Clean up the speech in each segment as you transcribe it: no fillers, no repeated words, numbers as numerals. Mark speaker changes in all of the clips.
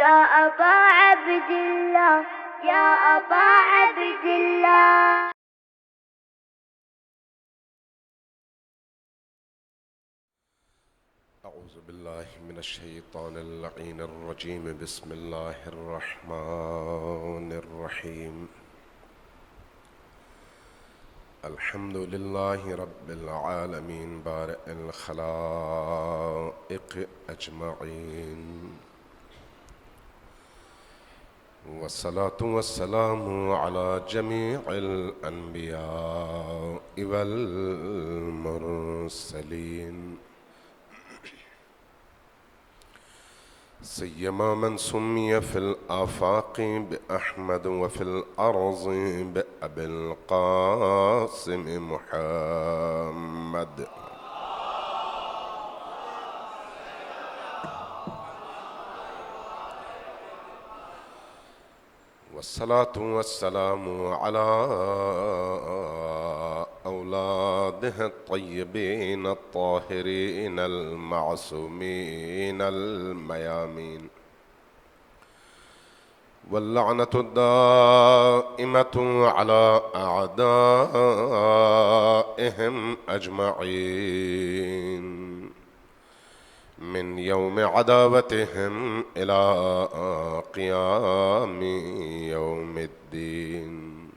Speaker 1: يا أبا عبد الله يا أبا عبد الله.
Speaker 2: أعوذ بالله من الشيطان اللعين الرجيم. بسم الله الرحمن الرحيم. الحمد لله رب العالمين بارئ الخلائق أجمعين، والصلاة والسلام على جميع الأنبياء والمرسلين، سيما من سمي في الآفاق بأحمد وفي الأرض بأبي القاسم محمد. والصلاة والسلام على أولاده الطيبين الطاهرين المعصومين الميامين، واللعنة الدائمة على أعدائهم أجمعين من يوم عداوتهم إلى قيام يوم الدين.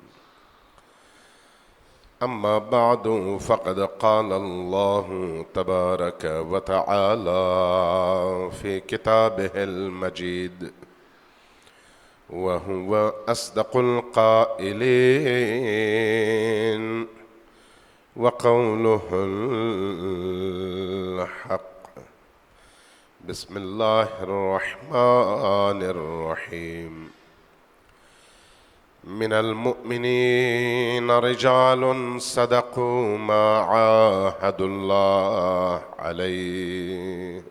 Speaker 2: أما بعد، فقد قال الله تبارك وتعالى في كتابه المجيد، وهو أصدق القائلين، وقوله الحق. بسم الله الرحمن الرحيم. من المؤمنين رجال صدقوا ما عاهدوا الله عليه،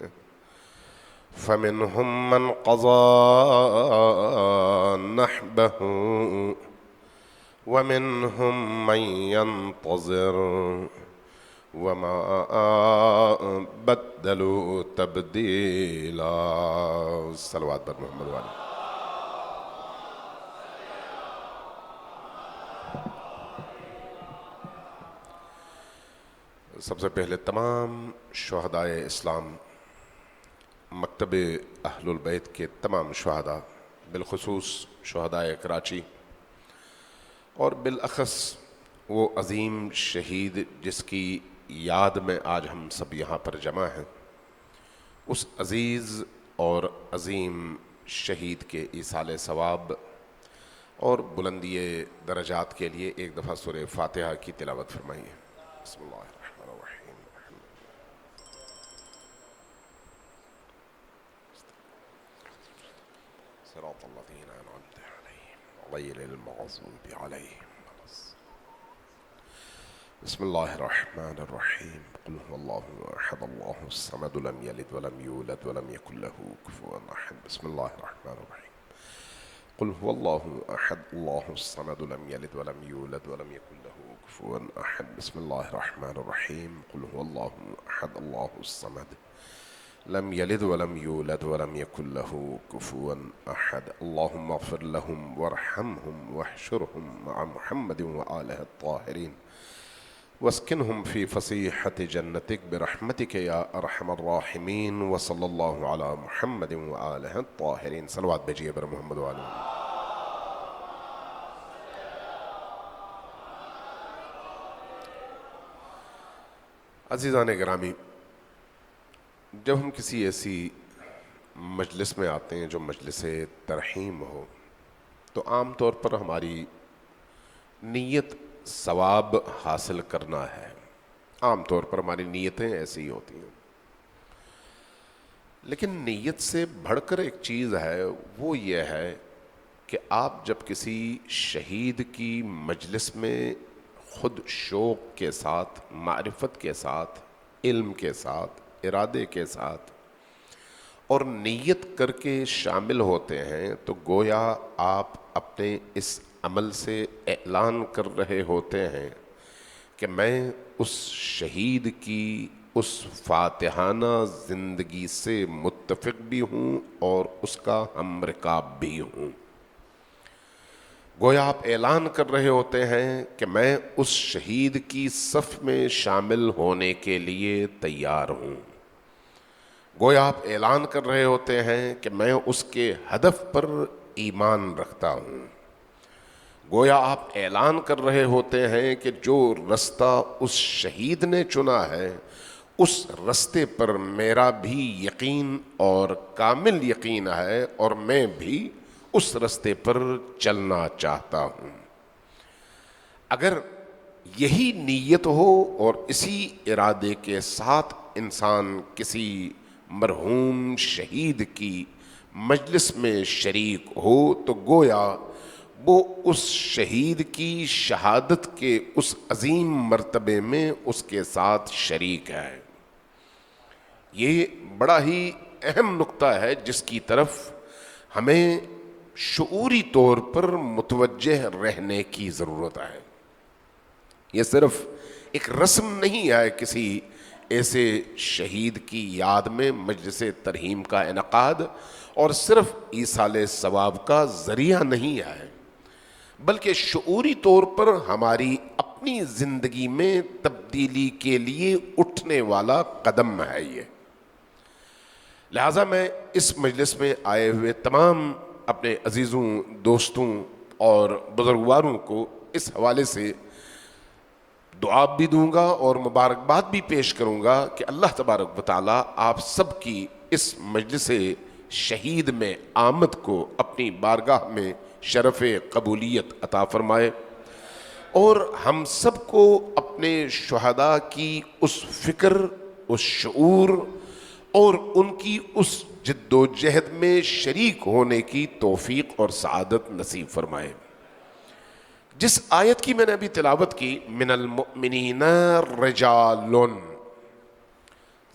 Speaker 2: فمنهم من قضى نحبه ومنهم من ينتظر وما بدلوا تبديلا. صلوات بر محمد والے. سب سے پہلے تمام شہدائے اسلام، مکتب اہل البیت کے تمام شہداء، بالخصوص شہدائے کراچی، اور بالاخص وہ عظیم شہید جس کی یاد میں آج ہم سب یہاں پر جمع ہیں، اس عزیز اور عظیم شہید کے ایصال ثواب اور بلندی درجات کے لیے ایک دفعہ سورہ فاتحہ کی تلاوت فرمائیے. بسم اللہ الرحمن الرحیم. صراط الذین انعمت علیہم غیر المغضوب علیہم. بسم اللہ الرحمن الرحیم. قل هو اللہ احد اللہ الصمد لم یلد ولم یولد ولم یکن له کفوا احد. بسم اللہ الرحمن الرحیم. قل هو اللہ احد اللہ الصمد لم یلد ولم یولد ولم یکن له کفوا احد. بسم اللہ الرحمن الرحیم. قل هو اللہ احد اللہ الصمد لم یلد ولم یولد ولم یکن له کفوا احد. اللهم اغفر لهم وارحمهم واحشرهم مع محمد وآلہ الطاہرین واسکنہم فی فصیحۃ جنتک برحمتک یا ارحم الراحمین. وصلی اللہ علی محمد وآلہ الطاہرین. صلوات بھیجیے بر محمد وآلہ. عزیزان گرامی، جب ہم کسی ایسی مجلس میں آتے ہیں جو مجلس ترحیم ہو، تو عام طور پر ہماری نیت ثواب حاصل کرنا ہے. عام طور پر ہماری نیتیں ایسی ہی ہوتی ہیں، لیکن نیت سے بڑھ کر ایک چیز ہے، وہ یہ ہے کہ آپ جب کسی شہید کی مجلس میں خود شوق کے ساتھ، معرفت کے ساتھ، علم کے ساتھ، ارادے کے ساتھ اور نیت کر کے شامل ہوتے ہیں، تو گویا آپ اپنے اس عمل سے اعلان کر رہے ہوتے ہیں کہ میں اس شہید کی اس فاتحانہ زندگی سے متفق بھی ہوں اور اس کا ہم رکاب بھی ہوں۔ گویا آپ اعلان کر رہے ہوتے ہیں کہ میں اس شہید کی صف میں شامل ہونے کے لیے تیار ہوں۔ گویا آپ اعلان کر رہے ہوتے ہیں کہ میں اس کے ہدف پر ایمان رکھتا ہوں۔ گویا آپ اعلان کر رہے ہوتے ہیں کہ جو رستہ اس شہید نے چنا ہے اس رستے پر میرا بھی یقین اور کامل یقین ہے اور میں بھی اس رستے پر چلنا چاہتا ہوں۔ اگر یہی نیت ہو اور اسی ارادے کے ساتھ انسان کسی مرحوم شہید کی مجلس میں شریک ہو تو گویا وہ اس شہید کی شہادت کے اس عظیم مرتبے میں اس کے ساتھ شریک ہے۔ یہ بڑا ہی اہم نقطہ ہے جس کی طرف ہمیں شعوری طور پر متوجہ رہنے کی ضرورت ہے۔ یہ صرف ایک رسم نہیں ہے کسی ایسے شہید کی یاد میں مجلس ترحیم کا انعقاد، اور صرف ایصال ثواب کا ذریعہ نہیں ہے، بلکہ شعوری طور پر ہماری اپنی زندگی میں تبدیلی کے لیے اٹھنے والا قدم ہے یہ۔ لہٰذا میں اس مجلس میں آئے ہوئے تمام اپنے عزیزوں، دوستوں اور بزرگواروں کو اس حوالے سے دعا بھی دوں گا اور مبارکباد بھی پیش کروں گا کہ اللہ تبارک و تعالیٰ آپ سب کی اس مجلس شہید میں آمد کو اپنی بارگاہ میں شرف قبولیت عطا فرمائے، اور ہم سب کو اپنے شہداء کی اس فکر، اس شعور اور ان کی اس جد و جہد میں شریک ہونے کی توفیق اور سعادت نصیب فرمائے۔ جس آیت کی میں نے ابھی تلاوت کی، من المؤمنین رجال،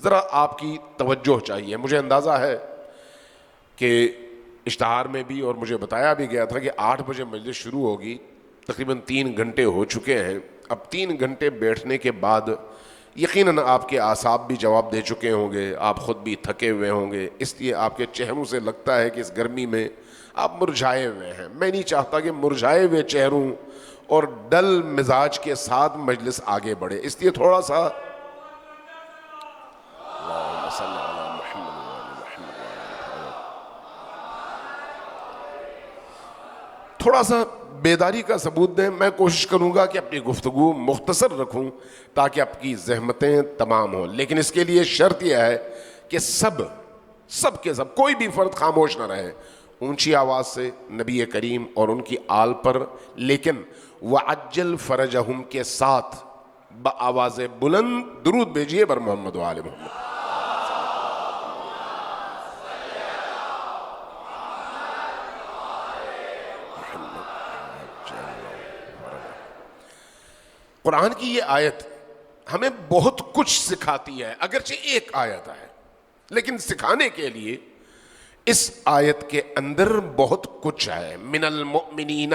Speaker 2: ذرا آپ کی توجہ چاہیے۔ مجھے اندازہ ہے کہ اشتہار میں بھی اور مجھے بتایا بھی گیا تھا کہ 8 بجے مجلس شروع ہوگی، تقریباً 3 گھنٹے ہو چکے ہیں۔ اب 3 گھنٹے بیٹھنے کے بعد یقیناً آپ کے اعصاب بھی جواب دے چکے ہوں گے، آپ خود بھی تھکے ہوئے ہوں گے، اس لیے آپ کے چہروں سے لگتا ہے کہ اس گرمی میں آپ مرجھائے ہوئے ہیں۔ میں نہیں چاہتا کہ مرجھائے ہوئے چہروں اور ڈل مزاج کے ساتھ مجلس آگے بڑھے، اس لیے تھوڑا سا اللہم صلی علی محمد وعلی محمد، تھوڑا سا بیداری کا ثبوت دیں۔ میں کوشش کروں گا کہ اپنی گفتگو مختصر رکھوں تاکہ آپ کی زحمتیں تمام ہوں، لیکن اس کے لیے شرط یہ ہے کہ سب کے سب کوئی بھی فرد خاموش نہ رہے، اونچی آواز سے نبی کریم اور ان کی آل پر، لیکن وعجل فرجہم کے ساتھ بآواز بلند درود بھیجیے بر محمد و آل محمد۔ قرآن کی یہ آیت ہمیں بہت کچھ سکھاتی ہے، اگرچہ ایک آیت ہے لیکن سکھانے کے لیے اس آیت کے اندر بہت کچھ ہے۔ من المؤمنین،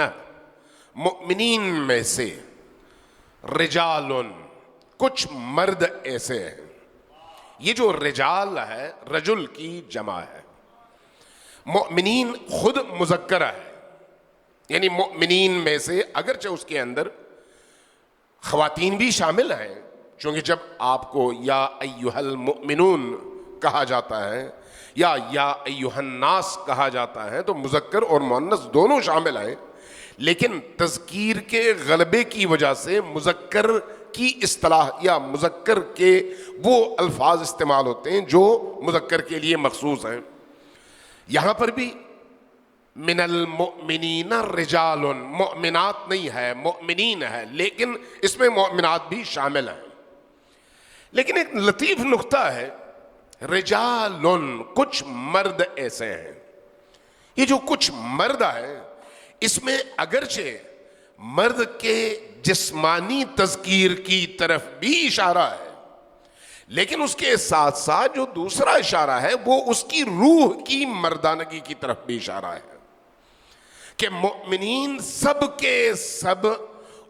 Speaker 2: مؤمنین میں سے، رجال، کچھ مرد ایسے ہیں۔ یہ جو رجال ہے رجل کی جمع ہے، مؤمنین خود مذکرہ ہے، یعنی مؤمنین میں سے، اگرچہ اس کے اندر خواتین بھی شامل ہیں، چونکہ جب آپ کو یا ایہا المؤمنون کہا جاتا ہے یا ایہا الناس کہا جاتا ہے تو مذکر اور مؤنث دونوں شامل ہیں، لیکن تذکیر کے غلبے کی وجہ سے مذکر کی اصطلاح یا مذکر کے وہ الفاظ استعمال ہوتے ہیں جو مذکر کے لیے مخصوص ہیں۔ یہاں پر بھی من المؤمنین رجال، مؤمنات نہیں ہے، مؤمنین ہے، لیکن اس میں مؤمنات بھی شامل ہیں۔ لیکن ایک لطیف نقطہ ہے، رجال، کچھ مرد ایسے ہیں۔ یہ جو کچھ مرد ہے اس میں اگرچہ مرد کے جسمانی تذکیر کی طرف بھی اشارہ ہے، لیکن اس کے ساتھ ساتھ جو دوسرا اشارہ ہے وہ اس کی روح کی مردانگی کی طرف بھی اشارہ ہے کہ مؤمنین سب کے سب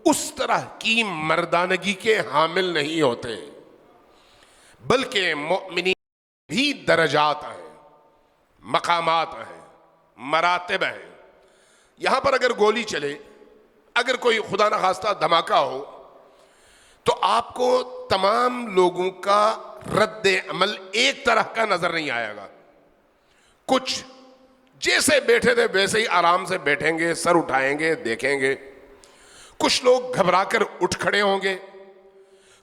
Speaker 2: اس طرح کی مردانگی کے حامل نہیں ہوتے، بلکہ مومنین بھی درجات ہیں، مقامات ہیں، مراتب ہیں۔ یہاں پر اگر گولی چلے، اگر کوئی خدا نخواستہ دھماکہ ہو، تو آپ کو تمام لوگوں کا رد عمل ایک طرح کا نظر نہیں آئے گا۔ کچھ جیسے بیٹھے تھے ویسے ہی آرام سے بیٹھیں گے، سر اٹھائیں گے، دیکھیں گے۔ کچھ لوگ گھبرا کر اٹھ کھڑے ہوں گے،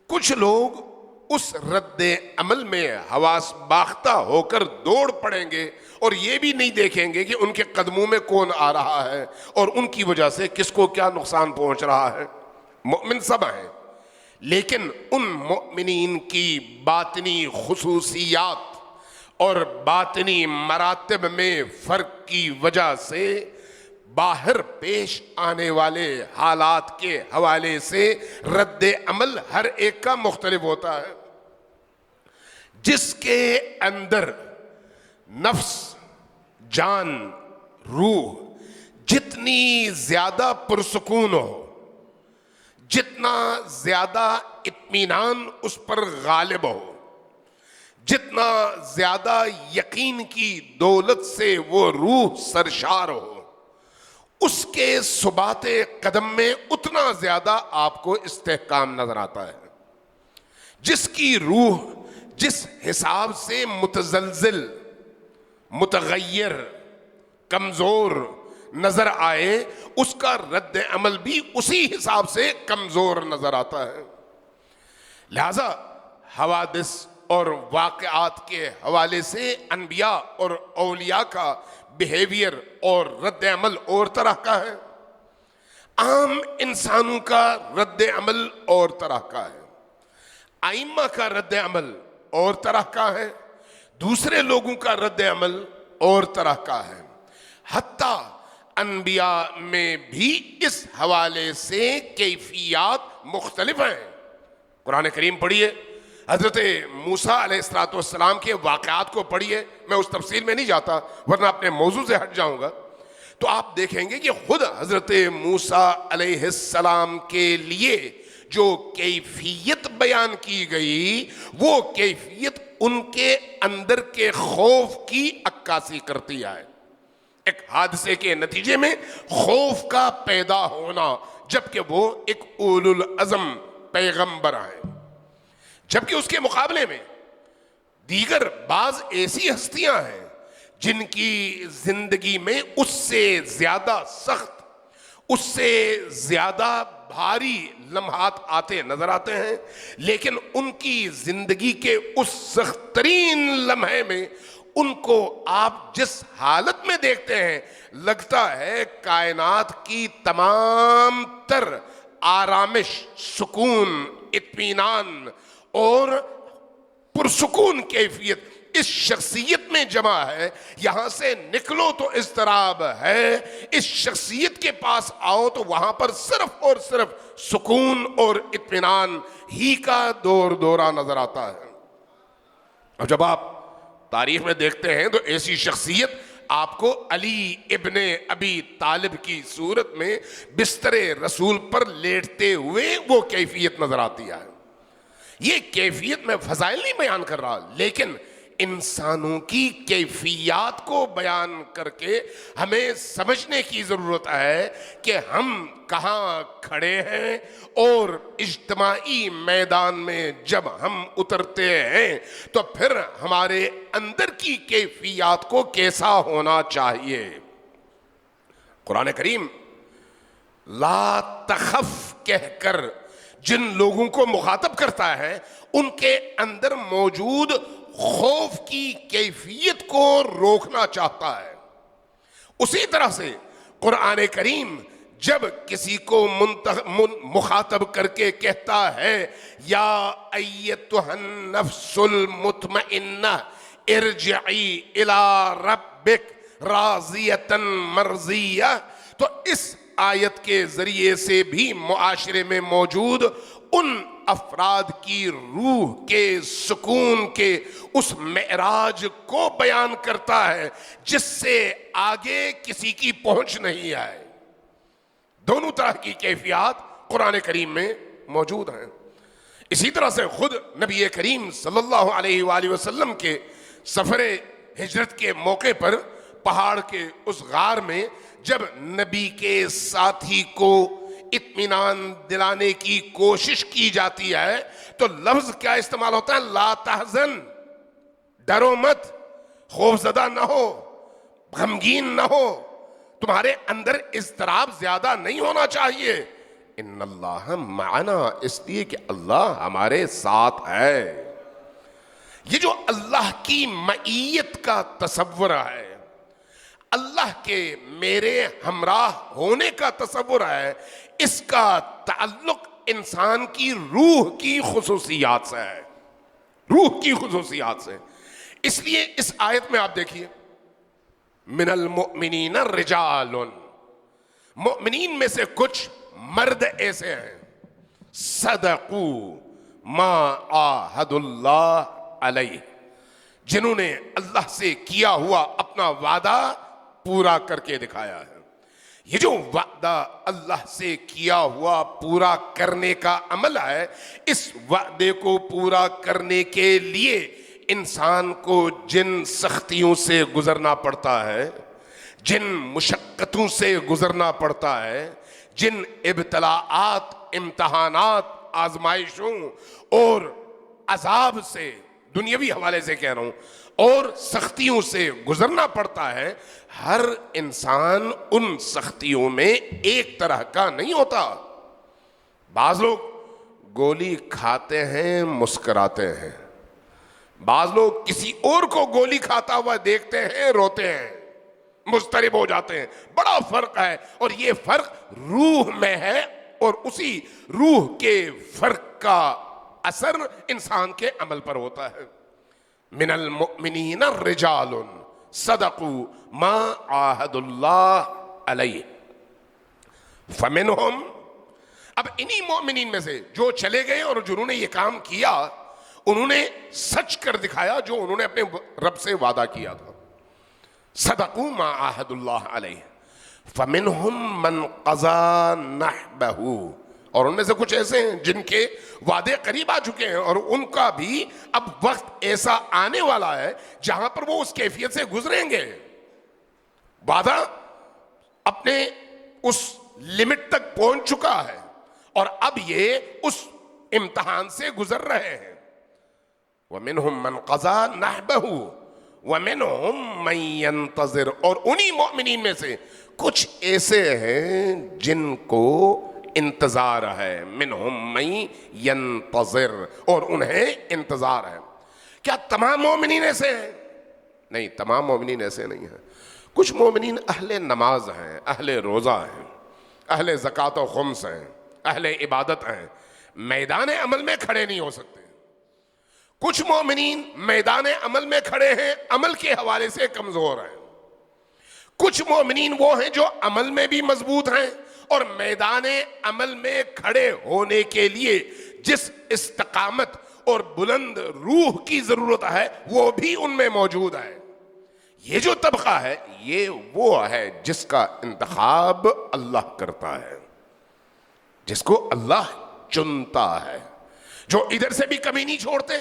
Speaker 2: کچھ لوگ اس رد عمل میں حواس باختہ ہو کر دوڑ پڑیں گے اور یہ بھی نہیں دیکھیں گے کہ ان کے قدموں میں کون آ رہا ہے اور ان کی وجہ سے کس کو کیا نقصان پہنچ رہا ہے۔ مومن سب ہیں، لیکن ان مومنین کی باطنی خصوصیات اور باطنی مراتب میں فرق کی وجہ سے باہر پیش آنے والے حالات کے حوالے سے رد عمل ہر ایک کا مختلف ہوتا ہے۔ جس کے اندر نفس، جان، روح جتنی زیادہ پرسکون ہو، جتنا زیادہ اطمینان اس پر غالب ہو، جتنا زیادہ یقین کی دولت سے وہ روح سرشار ہو، اس کے ثبات قدم میں اتنا زیادہ آپ کو استحکام نظر آتا ہے۔ جس کی روح جس حساب سے متزلزل، متغیر، کمزور نظر آئے، اس کا رد عمل بھی اسی حساب سے کمزور نظر آتا ہے۔ لہذا حوادث اور واقعات کے حوالے سے انبیاء اور اولیاء کا بیہیویئر اور رد عمل اور طرح کا ہے، عام انسانوں کا رد عمل اور طرح کا ہے، ائمہ کا رد عمل اور طرح کا ہے، دوسرے لوگوں کا رد عمل اور طرح کا ہے۔ حتیٰ انبیاء میں بھی اس حوالے سے کیفیات مختلف ہیں۔ قرآن کریم پڑھیے، حضرت موسیٰ علیہ السلام کے واقعات کو پڑھیے، میں اس تفصیل میں نہیں جاتا ورنہ اپنے موضوع سے ہٹ جاؤں گا، تو آپ دیکھیں گے کہ خود حضرت موسیٰ علیہ السلام کے لیے جو کیفیت بیان کی گئی، وہ کیفیت ان کے اندر کے خوف کی عکاسی کرتی ہے۔ ایک حادثے کے نتیجے میں خوف کا پیدا ہونا، جبکہ وہ ایک اولو العزم پیغمبر ہیں، جبکہ اس کے مقابلے میں دیگر بعض ایسی ہستیاں ہیں جن کی زندگی میں اس سے زیادہ سخت، اس سے زیادہ بھاری لمحات آتے نظر آتے ہیں، لیکن ان کی زندگی کے اس سخت ترین لمحے میں ان کو آپ جس حالت میں دیکھتے ہیں، لگتا ہے کائنات کی تمام تر آرامش، سکون، اطمینان اور پرسکون کیفیت اس شخصیت میں جمع ہے۔ یہاں سے نکلو تو اضطراب ہے، اس شخصیت کے پاس آؤ تو وہاں پر صرف اور صرف سکون اور اطمینان ہی کا دور دورہ نظر آتا ہے۔ اور جب آپ تاریخ میں دیکھتے ہیں تو ایسی شخصیت آپ کو علی ابن ابی طالب کی صورت میں بستر رسول پر لیٹتے ہوئے وہ کیفیت نظر آتی ہے۔ یہ کیفیت میں فضائل نہیں بیان کر رہا، لیکن انسانوں کی کیفیات کو بیان کر کے ہمیں سمجھنے کی ضرورت ہے کہ ہم کہاں کھڑے ہیں، اور اجتماعی میدان میں جب ہم اترتے ہیں تو پھر ہمارے اندر کی کیفیات کو کیسا ہونا چاہیے۔ قرآن کریم لا تخف کہہ کر جن لوگوں کو مخاطب کرتا ہے، ان کے اندر موجود خوف کی کیفیت کو روکنا چاہتا ہے۔ اسی طرح سے قرآن کریم جب کسی کو مخاطب کر کے کہتا ہے یا ایتھا النفس المطمئنہ ارجعی الی ربک راضیۃ مرضیہ، تو اس آیت کے ذریعے سے بھی معاشرے میں موجود ان افراد کی روح کے سکون کے اس معراج کو بیان کرتا ہے جس سے آگے کسی کی پہنچ نہیں آئے۔ دونوں طرح کی کیفیات قرآن کریم میں موجود ہیں۔ اسی طرح سے خود نبی کریم صلی اللہ علیہ وآلہ وسلم کے سفر ہجرت کے موقع پر پہاڑ کے اس غار میں جب نبی کے ساتھی کو اطمینان دلانے کی کوشش کی جاتی ہے تو لفظ کیا استعمال ہوتا ہے؟ لا تحزن، ڈرو مت، خوفزدہ نہ ہو، غمگین نہ ہو، تمہارے اندر اضطراب زیادہ نہیں ہونا چاہیے. ان اللہ معنا، اس لیے کہ اللہ ہمارے ساتھ ہے. یہ جو اللہ کی معیت کا تصور ہے، اللہ کے میرے ہمراہ ہونے کا تصور ہے، اس کا تعلق انسان کی روح کی خصوصیات سے ہے، روح کی خصوصیات سے. اس لیے اس آیت میں آپ دیکھیے، من المؤمنین رجال، مؤمنین میں سے کچھ مرد ایسے ہیں، صدقوا ما عاہد اللہ علیہ، جنہوں نے اللہ سے کیا ہوا اپنا وعدہ پورا کر کے دکھایا ہے. یہ جو وعدہ اللہ سے کیا ہوا پورا کرنے کا عمل ہے، اس وعدے کو پورا کرنے کے لیے انسان کو جن سختیوں سے گزرنا پڑتا ہے، جن مشقتوں سے گزرنا پڑتا ہے، جن ابتلاءات، امتحانات، آزمائشوں اور عذاب سے، دنیاوی حوالے سے کہہ رہا ہوں، اور سختیوں سے گزرنا پڑتا ہے، ہر انسان ان سختیوں میں ایک طرح کا نہیں ہوتا. بعض لوگ گولی کھاتے ہیں مسکراتے ہیں، بعض لوگ کسی اور کو گولی کھاتا ہوا دیکھتے ہیں روتے ہیں، مضطرب ہو جاتے ہیں. بڑا فرق ہے، اور یہ فرق روح میں ہے، اور اسی روح کے فرق کا اثر انسان کے عمل پر ہوتا ہے. من المؤمنین رجال صدقوا ما عاہد اللہ علیہ فمنہم، اب انہی مومنین میں سے جو چلے گئے اور جنہوں نے یہ کام کیا، انہوں نے سچ کر دکھایا جو انہوں نے اپنے رب سے وعدہ کیا تھا. صدقوا ما عاہد اللہ علیہ فمنہم من قضا نحبہ، اور ان میں سے کچھ ایسے ہیں جن کے وعدے قریب آ چکے ہیں، اور ان کا بھی اب وقت ایسا آنے والا ہے جہاں پر وہ اس کیفیت سے گزریں گے. وعدہ اپنے اس لمٹ تک پہنچ چکا ہے، اور اب یہ اس امتحان سے گزر رہے ہیں. وَمِنْهُمْ مَنْ قَضَى نَحْبَهُ وَمِنْهُمْ مَنْ يَنْتَظِرُ، اور انہی مؤمنین میں سے کچھ ایسے ہیں جن کو انتظار ہے. منہم من ینتظر، اور انہیں انتظار ہے. کیا تمام مومنین ایسے ہیں؟ نہیں، تمام مومنین ایسے نہیں ہیں. کچھ مومنین اہل نماز ہیں، اہل روزہ ہیں، اہل زکوٰۃ و خمس ہیں، اہل عبادت ہیں، میدان عمل میں کھڑے نہیں ہو سکتے. کچھ مومنین میدان عمل میں کھڑے ہیں، عمل کے حوالے سے کمزور ہیں. کچھ مومنین وہ ہیں جو عمل میں بھی مضبوط ہیں، اور میدان عمل میں کھڑے ہونے کے لیے جس استقامت اور بلند روح کی ضرورت ہے وہ بھی ان میں موجود ہے. یہ جو طبقہ ہے یہ وہ ہے جس کا انتخاب اللہ کرتا ہے، جس کو اللہ چنتا ہے، جو ادھر سے بھی کمی نہیں چھوڑتے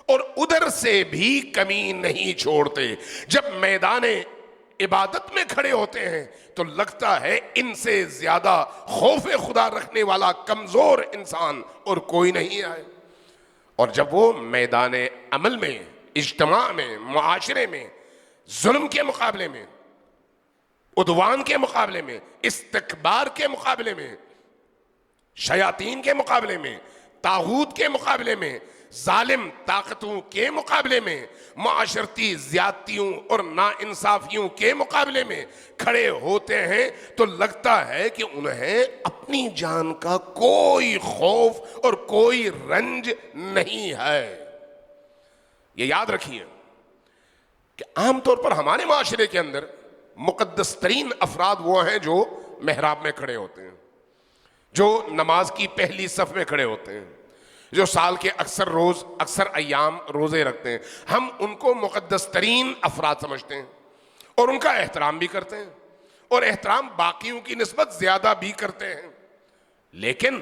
Speaker 2: اور ادھر سے بھی کمی نہیں چھوڑتے. جب میدان عبادت میں کھڑے ہوتے ہیں تو لگتا ہے ان سے زیادہ خوف خدا رکھنے والا کمزور انسان اور کوئی نہیں ہے. اور جب وہ میدان عمل میں، اجتماع میں، معاشرے میں، ظلم کے مقابلے میں، عدوان کے مقابلے میں، استکبار کے مقابلے میں، شیاطین کے مقابلے میں، طاغوت کے مقابلے میں، ظالم طاقتوں کے مقابلے میں، معاشرتی زیادتیوں اور ناانصافیوں کے مقابلے میں کھڑے ہوتے ہیں تو لگتا ہے کہ انہیں اپنی جان کا کوئی خوف اور کوئی رنج نہیں ہے. یہ یاد رکھیے کہ عام طور پر ہمارے معاشرے کے اندر مقدس ترین افراد وہ ہیں جو محراب میں کھڑے ہوتے ہیں، جو نماز کی پہلی صف میں کھڑے ہوتے ہیں، جو سال کے اکثر ایام روزے رکھتے ہیں. ہم ان کو مقدس ترین افراد سمجھتے ہیں اور ان کا احترام بھی کرتے ہیں، اور احترام باقیوں کی نسبت زیادہ بھی کرتے ہیں. لیکن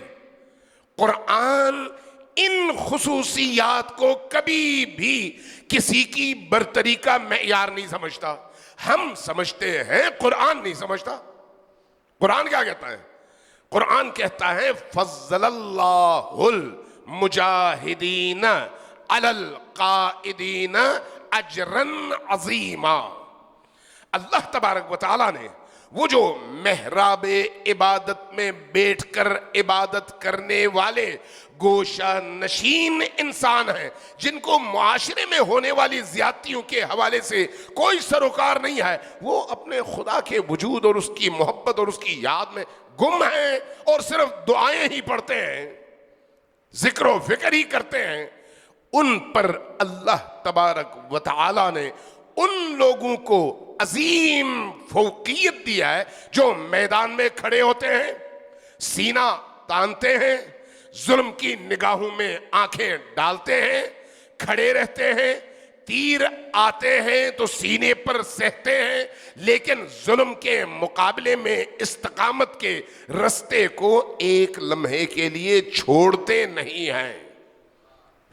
Speaker 2: قرآن ان خصوصیات کو کبھی بھی کسی کی برتری کا معیار نہیں سمجھتا. ہم سمجھتے ہیں، قرآن نہیں سمجھتا. قرآن کیا کہتا ہے؟ قرآن کہتا ہے فضل اللہ المجاہدین علی القائدین اجرا عظیما. اللہ تبارک و تعالیٰ نے وہ جو محراب عبادت میں بیٹھ کر عبادت کرنے والے گوشہ نشین انسان ہیں، جن کو معاشرے میں ہونے والی زیادتیوں کے حوالے سے کوئی سروکار نہیں ہے، وہ اپنے خدا کے وجود اور اس کی محبت اور اس کی یاد میں گم ہیں اور صرف دعائیں ہی پڑھتے ہیں، ذکر و فکر ہی کرتے ہیں. ان پر اللہ تبارک و تعالی نے ان لوگوں کو عظیم فوقیت دیا ہے جو میدان میں کھڑے ہوتے ہیں، سینہ تانتے ہیں، ظلم کی نگاہوں میں آنکھیں ڈالتے ہیں، کھڑے رہتے ہیں، تیر آتے ہیں تو سینے پر سہتے ہیں، لیکن ظلم کے مقابلے میں استقامت کے رستے کو ایک لمحے کے لیے چھوڑتے نہیں ہیں.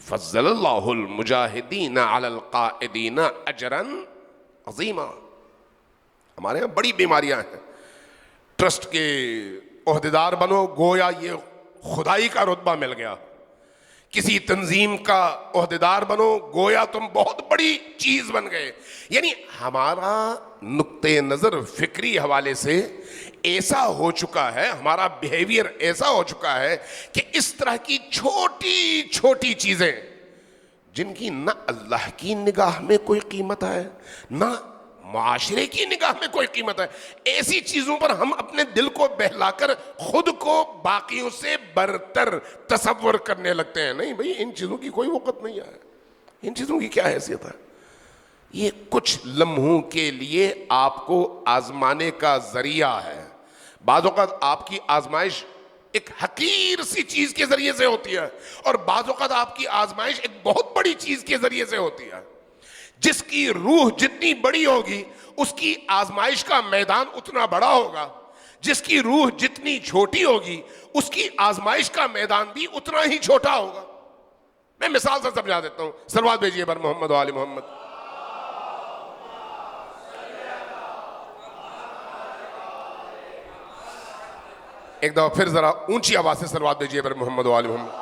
Speaker 2: فضل اللہ المجاہدین علی القائدین اجرا عظیما. ہمارے یہاں بڑی بیماریاں ہیں. ٹرسٹ کے عہدیدار بنو گویا یہ خدائی کا رتبہ مل گیا، کسی تنظیم کا عہدیدار بنو گویا تم بہت بڑی چیز بن گئے. یعنی ہمارا نقطہ نظر فکری حوالے سے ایسا ہو چکا ہے، ہمارا بیہیویئر ایسا ہو چکا ہے کہ اس طرح کی چھوٹی چھوٹی چیزیں جن کی نہ اللہ کی نگاہ میں کوئی قیمت ہے نہ معاشرے کی نگاہ میں کوئی قیمت ہے، ایسی چیزوں پر ہم اپنے دل کو بہلا کر خود کو باقیوں سے برتر تصور کرنے لگتے ہیں. نہیں بھئی، ان چیزوں کی کوئی وقت نہیں ہے، ان چیزوں کی کیا حیثیت ہے. یہ کچھ لمحوں کے لیے آپ کو آزمانے کا ذریعہ ہے. بعض اوقات آپ کی آزمائش ایک حقیر سی چیز کے ذریعے سے ہوتی ہے اور بعض اوقات آپ کی آزمائش ایک بہت بڑی چیز کے ذریعے سے ہوتی ہے. جس کی روح جتنی بڑی ہوگی اس کی آزمائش کا میدان اتنا بڑا ہوگا، جس کی روح جتنی چھوٹی ہوگی اس کی آزمائش کا میدان بھی اتنا ہی چھوٹا ہوگا. میں مثال سے سمجھا دیتا ہوں. صلوات بھیجیے بر محمد و آل محمد. ایک دفعہ پھر ذرا اونچی آواز سے صلوات بھیجیے بر محمد و آل محمد.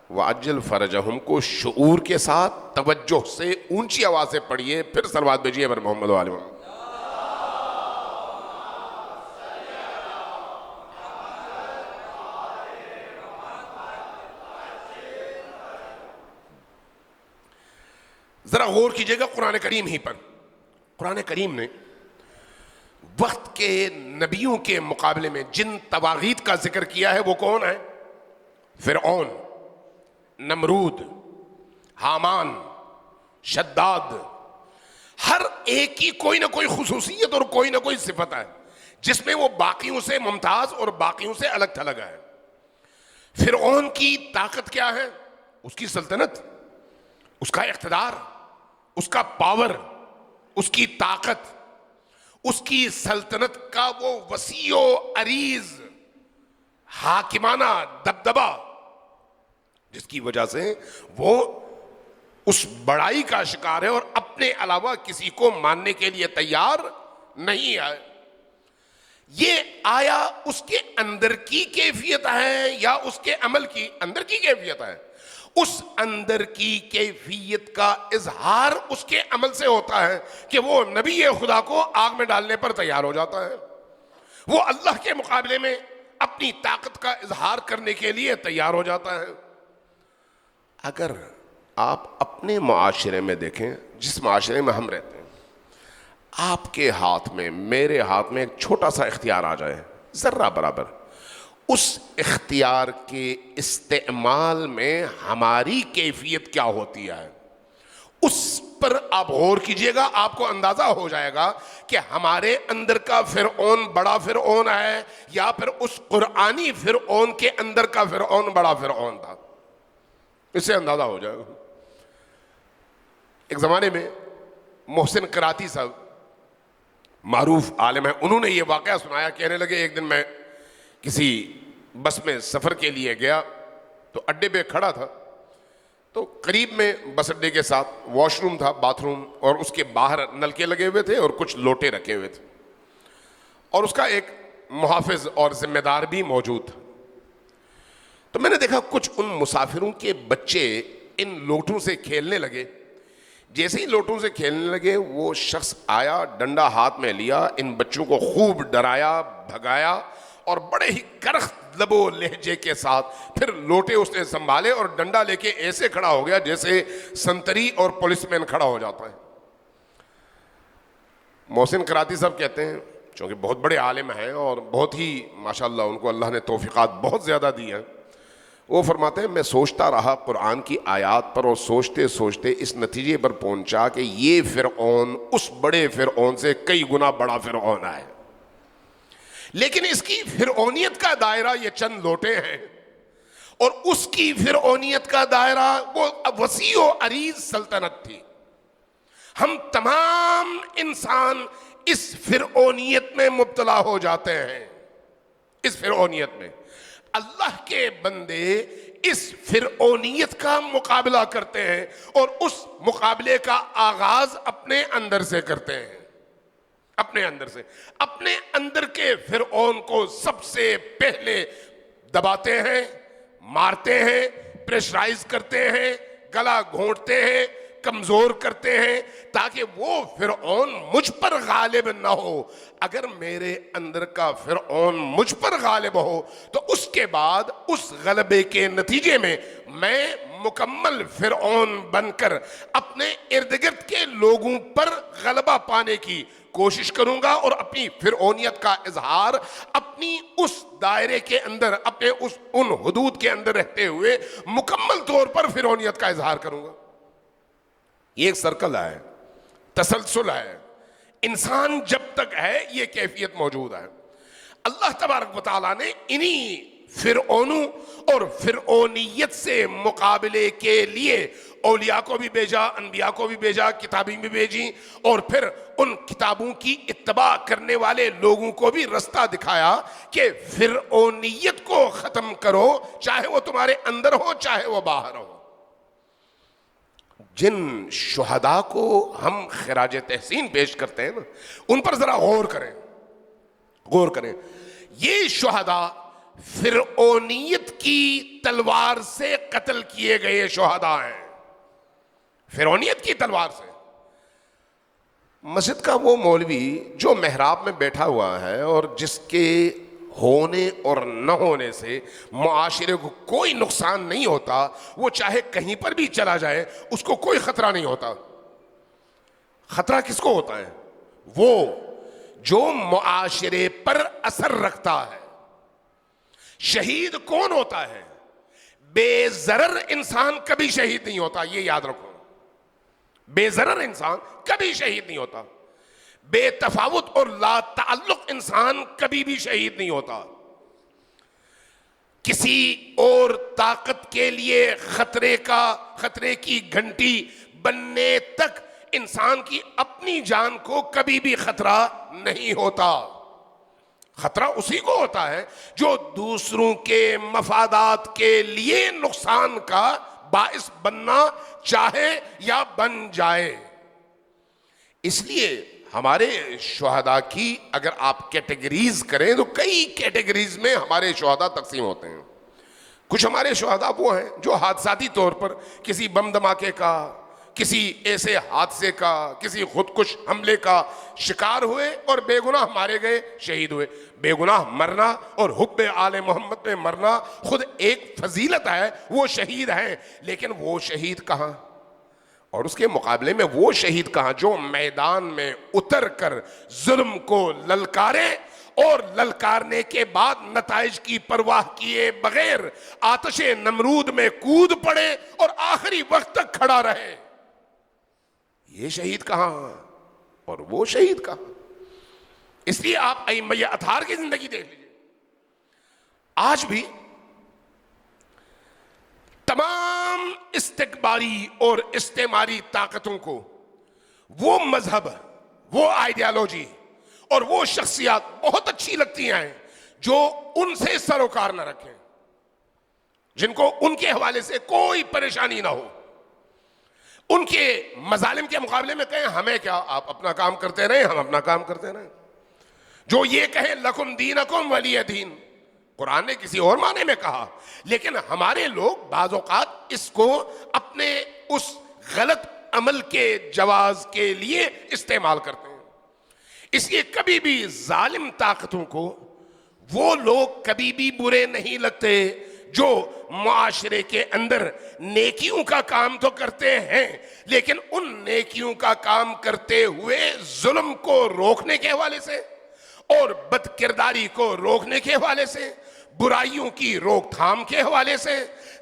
Speaker 2: وَعَجِّلْ فَرَجَهُمْ کو شعور کے ساتھ توجہ سے اونچی آواز سے پڑھیے، پھر صلوات بھیجیے بر محمد و آل محمد. ذرا غور کیجئے گا قرآن کریم ہی پر. قرآن کریم نے وقت کے نبیوں کے مقابلے میں جن طواغیت کا ذکر کیا ہے وہ کون ہے؟ فرعون، نمرود، حامان، شداد. ہر ایک کی کوئی نہ کوئی خصوصیت اور کوئی نہ کوئی صفت ہے جس میں وہ باقیوں سے ممتاز اور باقیوں سے الگ تھلگ ہے. فرعون کی طاقت کیا ہے؟ اس کی سلطنت، اس کا اقتدار، اس کا پاور، اس کی طاقت، اس کی سلطنت کا وہ وسیع و عریض حاکمانہ دبدبہ جس کی وجہ سے وہ اس بڑائی کا شکار ہے اور اپنے علاوہ کسی کو ماننے کے لیے تیار نہیں ہے. یہ آیا اس کے اندر کی کیفیت ہے یا اس کے عمل کی اندر کی کیفیت ہے؟ اس اندر کی کیفیت کا اظہار اس کے عمل سے ہوتا ہے کہ وہ نبی خدا کو آگ میں ڈالنے پر تیار ہو جاتا ہے، وہ اللہ کے مقابلے میں اپنی طاقت کا اظہار کرنے کے لیے تیار ہو جاتا ہے. اگر آپ اپنے معاشرے میں دیکھیں، جس معاشرے میں ہم رہتے ہیں، آپ کے ہاتھ میں میرے ہاتھ میں ایک چھوٹا سا اختیار آ جائے، ذرہ برابر، اس اختیار کے استعمال میں ہماری کیفیت کیا ہوتی ہے اس پر آپ غور کیجئے گا. آپ کو اندازہ ہو جائے گا کہ ہمارے اندر کا فرعون بڑا فرعون ہے یا پھر اس قرآنی فرعون کے اندر کا فرعون بڑا فرعون تھا. اس سے اندازہ ہو جائے گا. ایک زمانے میں محسن قراتی صاحب معروف عالم ہیں، انہوں نے یہ واقعہ سنایا، کہنے لگے ایک دن میں کسی بس میں سفر کے لیے گیا تو اڈے پہ کھڑا تھا، تو قریب میں بس اڈے کے ساتھ واش روم تھا، باتھ روم، اور اس کے باہر نلکے لگے ہوئے تھے اور کچھ لوٹے رکھے ہوئے تھے، اور اس کا ایک محافظ اور ذمہ دار بھی موجود تھا۔ تو میں نے دیکھا کچھ ان مسافروں کے بچے ان لوٹوں سے کھیلنے لگے۔ جیسے ہی لوٹوں سے کھیلنے لگے وہ شخص آیا، ڈنڈا ہاتھ میں لیا، ان بچوں کو خوب ڈرایا، بھگایا، اور بڑے ہی کرخت لب و لہجے کے ساتھ پھر لوٹے اس نے سنبھالے اور ڈنڈا لے کے ایسے کھڑا ہو گیا جیسے سنتری اور پولیس مین کھڑا ہو جاتا ہے۔ محسن کراتی صاحب کہتے ہیں، چونکہ بہت بڑے عالم ہیں اور بہت ہی ماشاءاللہ ان کو اللہ نے توفیقات بہت زیادہ دی ہیں، وہ فرماتے ہیں میں سوچتا رہا قرآن کی آیات پر، اور سوچتے سوچتے اس نتیجے پر پہنچا کہ یہ فرعون اس بڑے فرعون سے کئی گنا بڑا فرعون ہے، لیکن اس کی فرعونیت کا دائرہ یہ چند لوٹے ہیں، اور اس کی فرعونیت کا دائرہ وہ وسیع و عریض سلطنت تھی۔ ہم تمام انسان اس فرعونیت میں مبتلا ہو جاتے ہیں، اس فرعونیت میں۔ اللہ کے بندے اس فرعونیت کا مقابلہ کرتے ہیں اور اس مقابلے کا آغاز اپنے اندر سے کرتے ہیں، اپنے اندر سے، اپنے اندر کے فرعون کو سب سے پہلے دباتے ہیں، مارتے ہیں، پریشرائز کرتے ہیں، گلا گھونٹتے ہیں، کمزور کرتے ہیں، تاکہ وہ فرعون مجھ پر غالب نہ ہو۔ اگر میرے اندر کا فرعون مجھ پر غالب ہو تو اس کے بعد اس غلبے کے نتیجے میں میں مکمل فرعون بن کر اپنے ارد گرد کے لوگوں پر غلبہ پانے کی کوشش کروں گا، اور اپنی فرعونیت کا اظہار اپنی اس دائرے کے اندر، اپنے ان حدود کے اندر رہتے ہوئے مکمل طور پر فرعونیت کا اظہار کروں گا۔ یہ ایک سرکل ہے، تسلسل ہے، انسان جب تک ہے یہ کیفیت موجود ہے۔ اللہ تبارک و تعالیٰ نے انہی فرعونوں اور فرعونیت سے مقابلے کے لیے اولیاء کو بھی بھیجا، انبیاء کو بھی بھیجا، کتابیں بھی بھیجی، اور پھر ان کتابوں کی اتباع کرنے والے لوگوں کو بھی رستہ دکھایا کہ فرعونیت کو ختم کرو، چاہے وہ تمہارے اندر ہو چاہے وہ باہر ہو۔ جن شہداء کو ہم خراج تحسین پیش کرتے ہیں نا، ان پر ذرا غور کریں، غور کریں۔ یہ شہداء فرعونیت کی تلوار سے قتل کیے گئے شہداء ہیں، فرعونیت کی تلوار سے۔ مسجد کا وہ مولوی جو محراب میں بیٹھا ہوا ہے اور جس کے ہونے اور نہ ہونے سے معاشرے کو کوئی نقصان نہیں ہوتا، وہ چاہے کہیں پر بھی چلا جائے اس کو کوئی خطرہ نہیں ہوتا۔ خطرہ کس کو ہوتا ہے؟ وہ جو معاشرے پر اثر رکھتا ہے۔ شہید کون ہوتا ہے؟ بے ضرر انسان کبھی شہید نہیں ہوتا، یہ یاد رکھو۔ بے ضرر انسان کبھی شہید نہیں ہوتا، بے تفاوت اور لا تعلق انسان کبھی بھی شہید نہیں ہوتا۔ کسی اور طاقت کے لیے خطرے کی گھنٹی بننے تک انسان کی اپنی جان کو کبھی بھی خطرہ نہیں ہوتا۔ خطرہ اسی کو ہوتا ہے جو دوسروں کے مفادات کے لیے نقصان کا باعث بننا چاہے یا بن جائے۔ اس لیے ہمارے شہداء کی اگر آپ کیٹیگریز کریں تو کئی کیٹیگریز میں ہمارے شہداء تقسیم ہوتے ہیں۔ کچھ ہمارے شہداء وہ ہیں جو حادثاتی طور پر کسی بم دھماکے کا، کسی ایسے حادثے کا، کسی خودکش حملے کا شکار ہوئے اور بے گناہ مارے گئے، شہید ہوئے۔ بے گناہ مرنا اور حب آل محمد میں مرنا خود ایک فضیلت ہے، وہ شہید ہیں، لیکن وہ شہید کہاں؟ اور اس کے مقابلے میں وہ شہید کہاں جو میدان میں اتر کر ظلم کو للکارے اور للکارنے کے بعد نتائج کی پرواہ کیے بغیر آتش نمرود میں کود پڑے اور آخری وقت تک کھڑا رہے۔ یہ شہید کہاں اور وہ شہید کہاں؟ اس لیے آپ ائمہ اطہار کی زندگی دیکھ لیجئے، آج بھی تمام استکباری اور استعماری طاقتوں کو وہ مذہب، وہ آئیڈیالوجی، اور وہ شخصیات بہت اچھی لگتی ہیں جو ان سے سروکار نہ رکھیں، جن کو ان کے حوالے سے کوئی پریشانی نہ ہو، ان کے مظالم کے مقابلے میں کہیں ہمیں کیا، آپ اپنا کام کرتے رہیں، ہم اپنا کام کرتے رہیں، جو یہ کہیں لکم دینکم ولی دین، قرآن نے کسی اور معنی میں کہا، لیکن ہمارے لوگ بعض اوقات اس کو اپنے اس غلط عمل کے جواز کے لیے استعمال کرتے ہیں۔ اس لیے کبھی بھی ظالم طاقتوں کو وہ لوگ کبھی بھی برے نہیں لگتے جو معاشرے کے اندر نیکیوں کا کام تو کرتے ہیں، لیکن ان نیکیوں کا کام کرتے ہوئے ظلم کو روکنے کے حوالے سے اور بد کرداری کو روکنے کے حوالے سے، برائیوں کی روک تھام کے حوالے سے،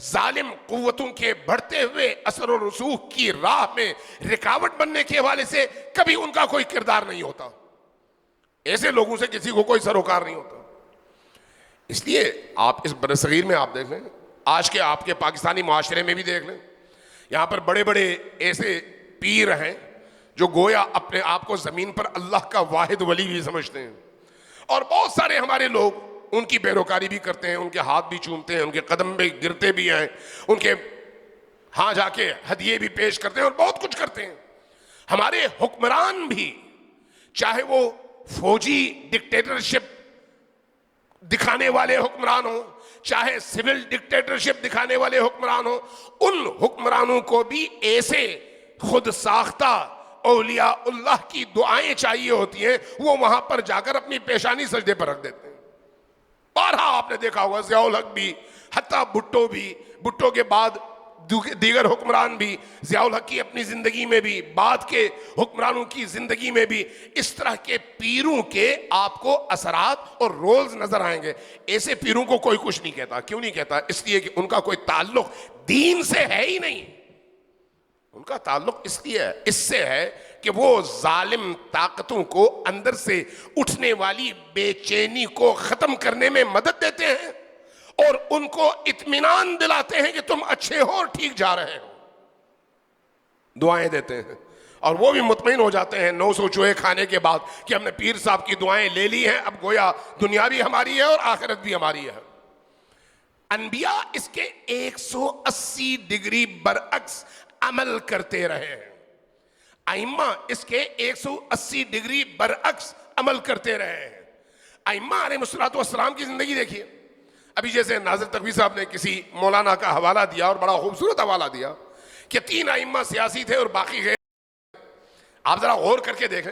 Speaker 2: ظالم قوتوں کے بڑھتے ہوئے اثر و رسوخ کی راہ میں رکاوٹ بننے کے حوالے سے کبھی ان کا کوئی کردار نہیں ہوتا۔ ایسے لوگوں سے کسی کو کوئی سروکار نہیں ہوتا۔ اس لیے آپ اس برصغیر میں آپ دیکھ لیں، آج کے آپ کے پاکستانی معاشرے میں بھی دیکھ لیں، یہاں پر بڑے بڑے ایسے پیر ہیں جو گویا اپنے آپ کو زمین پر اللہ کا واحد ولی بھی سمجھتے ہیں، اور بہت سارے ہمارے لوگ ان کی پیروکاری بھی کرتے ہیں، ان کے ہاتھ بھی چومتے ہیں، ان کے قدم بھی گرتے بھی ہیں، ان کے ہاں جا کے ہدیے بھی پیش کرتے ہیں اور بہت کچھ کرتے ہیں۔ ہمارے حکمران بھی، چاہے وہ فوجی ڈکٹیٹرشپ دکھانے والے حکمران ہوں، چاہے سول ڈکٹیٹرشپ دکھانے والے حکمران ہوں، ان حکمرانوں کو بھی ایسے خود ساختہ اولیاء اللہ کی دعائیں چاہیے ہوتی ہیں، وہ وہاں پر جا کر اپنی پیشانی سجدے پر رکھ دیتے ہیں۔ بارہا آپ نے دیکھا ہوگا، ضیاء الحق بھی، حتیٰ بھٹو بھی، بھٹو کے بعد دیگر حکمران بھی، ضیاء الحق کی اپنی زندگی میں بھی، بعد کے حکمرانوں کی زندگی میں بھی اس طرح کے پیروں کے آپ کو اثرات اور رولز نظر آئیں گے۔ ایسے پیروں کو کوئی کچھ نہیں کہتا۔ کیوں نہیں کہتا؟ اس لیے کہ ان کا کوئی تعلق دین سے ہے ہی نہیں، ان کا تعلق اس لیے ہے، اس سے ہے کہ وہ ظالم طاقتوں کو اندر سے اٹھنے والی بے چینی کو ختم کرنے میں مدد دیتے ہیں اور ان کو اطمینان دلاتے ہیں کہ تم اچھے ہو اور ٹھیک جا رہے ہو، دعائیں دیتے ہیں، اور وہ بھی مطمئن ہو جاتے ہیں 900 چوہے کھانے کے بعد کہ ہم نے پیر صاحب کی دعائیں لے لی ہیں، اب گویا دنیا بھی ہماری ہے اور آخرت بھی ہماری ہے۔ انبیاء اس کے 180 ڈگری برعکس عمل کرتے رہے ہیں، ائمہ اس کے 180 ڈگری برعکس عمل کرتے رہے ہیں۔ ائمہ علیہ السلام کی زندگی دیکھیے، ابھی جیسے ناظر تقوی صاحب نے کسی مولانا کا حوالہ دیا اور بڑا خوبصورت حوالہ دیا کہ 3 ائمہ سیاسی تھے اور باقی غیر۔ آپ ذرا غور کر کے دیکھیں،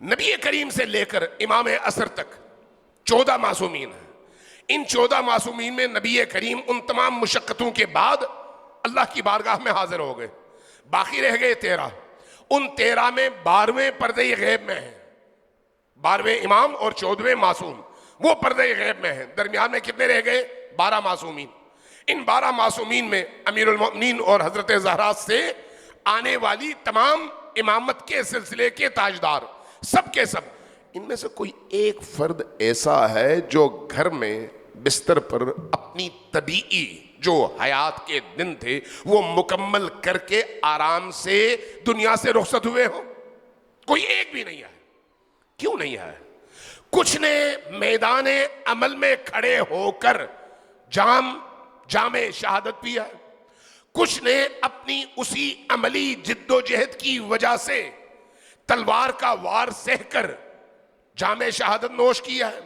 Speaker 2: نبی کریم سے لے کر امام عصر تک 14 معصومین ہیں۔ ان 14 معصومین میں نبی کریم ان تمام مشقتوں کے بعد اللہ کی بارگاہ میں حاضر ہو گئے، باقی رہ گئے 13۔ ان 13 میں 12ویں پردہ غیب میں ہیں، 12ویں امام اور 14ویں معصوم، وہ پردہ غیب میں ہیں۔ درمیان میں کتنے رہ گئے؟ 12 معصومین۔ ان 12 معصومین میں امیر المؤمنین اور حضرت زہرا سے آنے والی تمام امامت کے سلسلے کے تاجدار، سب کے سب، ان میں سے کوئی ایک فرد ایسا ہے جو گھر میں بستر پر اپنی طبیعی جو حیات کے دن تھے وہ مکمل کر کے آرام سے دنیا سے رخصت ہوئے ہوں؟ کوئی ایک بھی نہیں ہے۔ کیوں نہیں ہے؟ کچھ نے میدان عمل میں کھڑے ہو کر جام شہادت پیا، کچھ نے اپنی اسی عملی جد و جہد کی وجہ سے تلوار کا وار سہ کر جام شہادت نوش کیا ہے،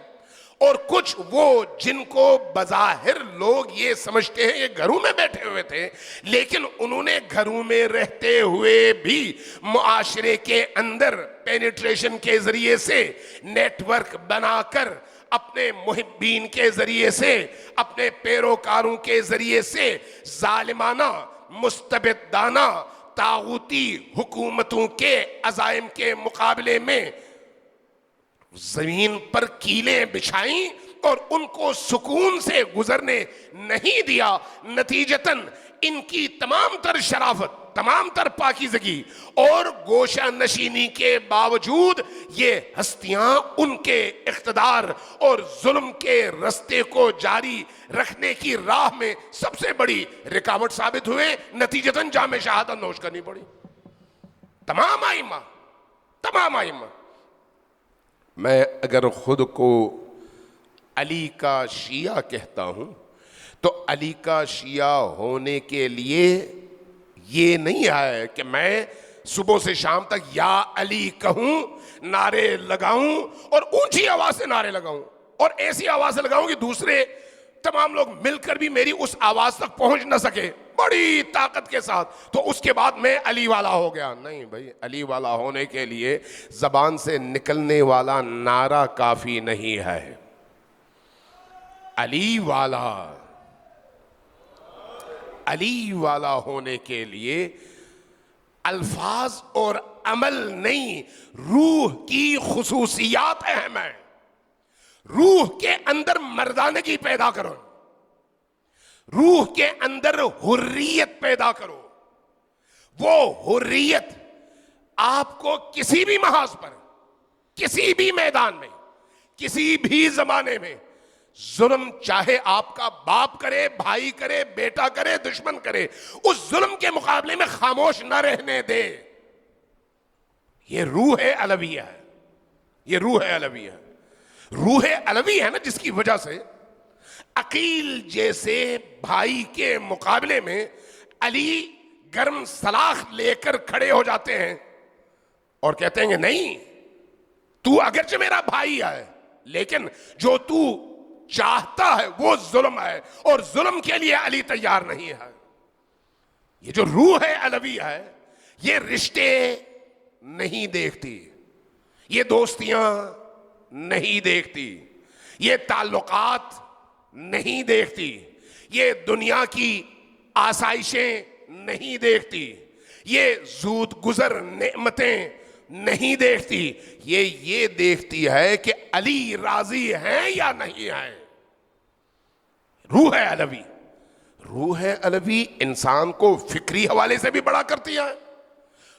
Speaker 2: اور کچھ وہ جن کو بظاہر لوگ یہ سمجھتے ہیں یہ گھروں میں بیٹھے ہوئے تھے، لیکن انہوں نے گھروں میں رہتے ہوئے بھی معاشرے کے اندر پینیٹریشن کے ذریعے سے نیٹ ورک بنا کر اپنے محبین کے ذریعے سے، اپنے پیروکاروں کے ذریعے سے ظالمانہ، مستبدانہ، طاغوتی حکومتوں کے عزائم کے مقابلے میں زمین پر کیلیں بچھائیں اور ان کو سکون سے گزرنے نہیں دیا۔ نتیجتاً ان کی تمام تر شرافت، تمام تر پاکیزگی اور گوشہ نشینی کے باوجود یہ ہستیاں ان کے اقتدار اور ظلم کے رستے کو جاری رکھنے کی راہ میں سب سے بڑی رکاوٹ ثابت ہوئے، نتیجتاً جام شہادت نوش کرنی پڑی۔ تمام ائمہ میں اگر خود کو علی کا شیعہ کہتا ہوں تو علی کا شیعہ ہونے کے لیے یہ نہیں ہے کہ میں صبح سے شام تک یا علی کہوں، نعرے لگاؤں اور اونچی آواز سے نعرے لگاؤں اور ایسی آواز سے لگاؤں کہ دوسرے تمام لوگ مل کر بھی میری اس آواز تک پہنچ نہ سکے بڑی طاقت کے ساتھ، تو اس کے بعد میں علی والا ہو گیا۔ نہیں بھائی، علی والا ہونے کے لیے زبان سے نکلنے والا نعرہ کافی نہیں ہے۔ علی والا ہونے کے لیے الفاظ اور عمل نہیں، روح کی خصوصیات اہم ہیں۔ روح کے اندر مردانگی پیدا کرو، روح کے اندر حریت پیدا کرو۔ وہ حریت آپ کو کسی بھی محاذ پر، کسی بھی میدان میں، کسی بھی زمانے میں ظلم چاہے آپ کا باپ کرے، بھائی کرے، بیٹا کرے، دشمن کرے، اس ظلم کے مقابلے میں خاموش نہ رہنے دے۔ یہ روح علویہ ہے، یہ روح علویہ ہے۔ روح علوی ہے نا، جس کی وجہ سے عقیل جیسے بھائی کے مقابلے میں علی گرم سلاخ لے کر کھڑے ہو جاتے ہیں اور کہتے ہیں کہ نہیں، تو اگرچہ میرا بھائی ہے لیکن جو تو چاہتا ہے وہ ظلم ہے، اور ظلم کے لیے علی تیار نہیں ہے۔ یہ جو روح علوی ہے، یہ رشتے نہیں دیکھتی، یہ دوستیاں نہیں دیکھتی، یہ تعلقات نہیں دیکھتی، یہ دنیا کی آسائشیں نہیں دیکھتی، یہ زود گزر نعمتیں نہیں دیکھتی، یہ دیکھتی ہے کہ علی راضی ہیں یا نہیں ہیں۔ روح علوی، روح علوی انسان کو فکری حوالے سے بھی بڑا کرتی ہے،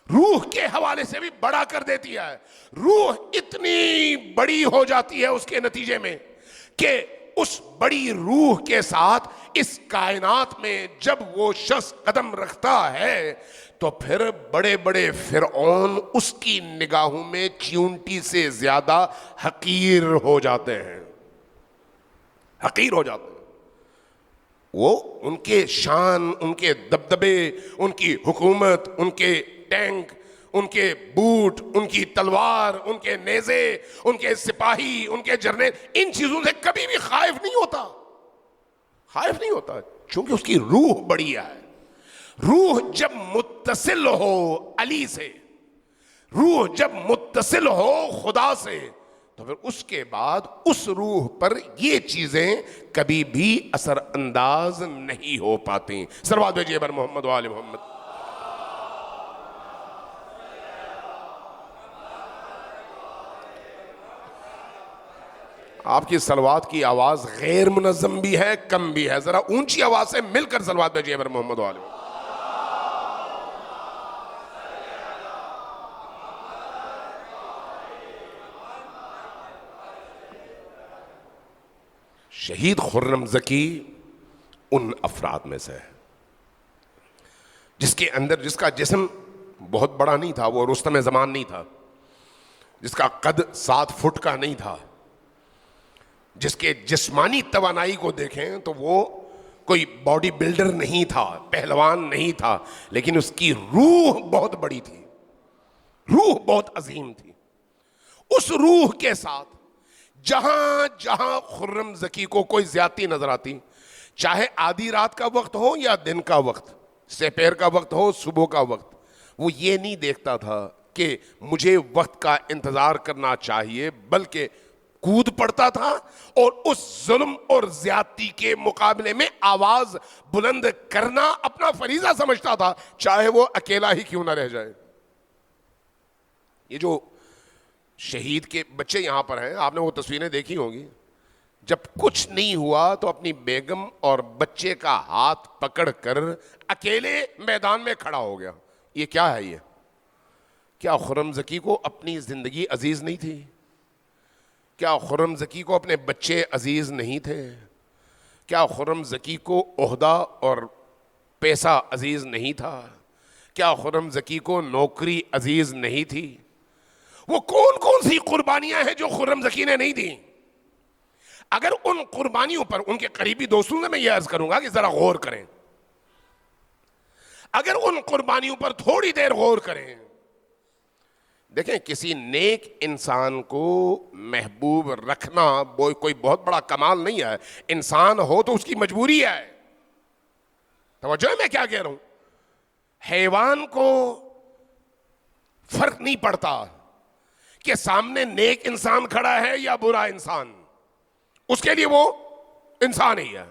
Speaker 2: روح کے حوالے سے بھی بڑا کر دیتی ہے۔ روح اتنی بڑی ہو جاتی ہے اس کے نتیجے میں کہ اس بڑی روح کے ساتھ اس کائنات میں جب وہ شخص قدم رکھتا ہے تو پھر بڑے بڑے فرعون اس کی نگاہوں میں چیونٹی سے زیادہ حقیر ہو جاتے ہیں، حقیر ہو جاتے ہیں۔ وہ ان کے شان، ان کے دبدبے، ان کی حکومت، ان کے ٹینک، ان کے بوٹ، ان کی تلوار، ان کے نیزے، ان کے سپاہی، ان کے جرنیل، ان چیزوں سے کبھی بھی خائف نہیں ہوتا، خائف نہیں ہوتا، چونکہ اس کی روح بڑی ہے۔ روح جب متصل ہو علی سے، روح جب متصل ہو خدا سے، تو پھر اس کے بعد اس روح پر یہ چیزیں کبھی بھی اثر انداز نہیں ہو پاتی۔ صلوات بھیجیے بر محمد و آل محمد۔ آپ کی صلوات کی آواز غیر منظم بھی ہے، کم بھی ہے، ذرا اونچی آواز سے مل کر صلوات بھیجیے بر محمد و آل محمد۔ شہید خرم زکی ان افراد میں سے ہے جس کے اندر، جس کا جسم بہت بڑا نہیں تھا، وہ رستم زمان نہیں تھا، جس کا قد 7 فٹ کا نہیں تھا، جس کے جسمانی توانائی کو دیکھیں تو وہ کوئی باڈی بلڈر نہیں تھا، پہلوان نہیں تھا، لیکن اس کی روح بہت بڑی تھی، روح بہت عظیم تھی۔ اس روح کے ساتھ جہاں جہاں خرم زکی کو کوئی زیادتی نظر آتی، چاہے آدھی رات کا وقت ہو یا دن کا وقت، سپہر کا وقت ہو، صبح کا وقت، وہ یہ نہیں دیکھتا تھا کہ مجھے وقت کا انتظار کرنا چاہیے، بلکہ کود پڑتا تھا اور اس ظلم اور زیادتی کے مقابلے میں آواز بلند کرنا اپنا فریضہ سمجھتا تھا، چاہے وہ اکیلا ہی کیوں نہ رہ جائے۔ یہ جو شہید کے بچے یہاں پر ہیں، آپ نے وہ تصویریں دیکھی ہوں گی، جب کچھ نہیں ہوا تو اپنی بیگم اور بچے کا ہاتھ پکڑ کر اکیلے میدان میں کھڑا ہو گیا۔ یہ کیا ہے؟ یہ کیا خرم زکی کو اپنی زندگی عزیز نہیں تھی؟ کیا خرم زکی کو اپنے بچے عزیز نہیں تھے؟ کیا خرم زکی کو عہدہ اور پیسہ عزیز نہیں تھا؟ کیا خرم زکی کو نوکری عزیز نہیں تھی؟ وہ کون کون سی قربانیاں ہیں جو خرم زکی نے نہیں دیں؟ اگر ان قربانیوں پر ان کے قریبی دوستوں سے میں یہ عرض کروں گا کہ ذرا غور کریں، اگر ان قربانیوں پر تھوڑی دیر غور کریں. دیکھیں کسی نیک انسان کو محبوب رکھنا کوئی بہت بڑا کمال نہیں ہے. انسان ہو تو اس کی مجبوری ہے. توجہ ہے میں کیا کہہ رہا ہوں؟ حیوان کو فرق نہیں پڑتا کہ سامنے نیک انسان کھڑا ہے یا برا انسان، اس کے لیے وہ انسان ہی ہے.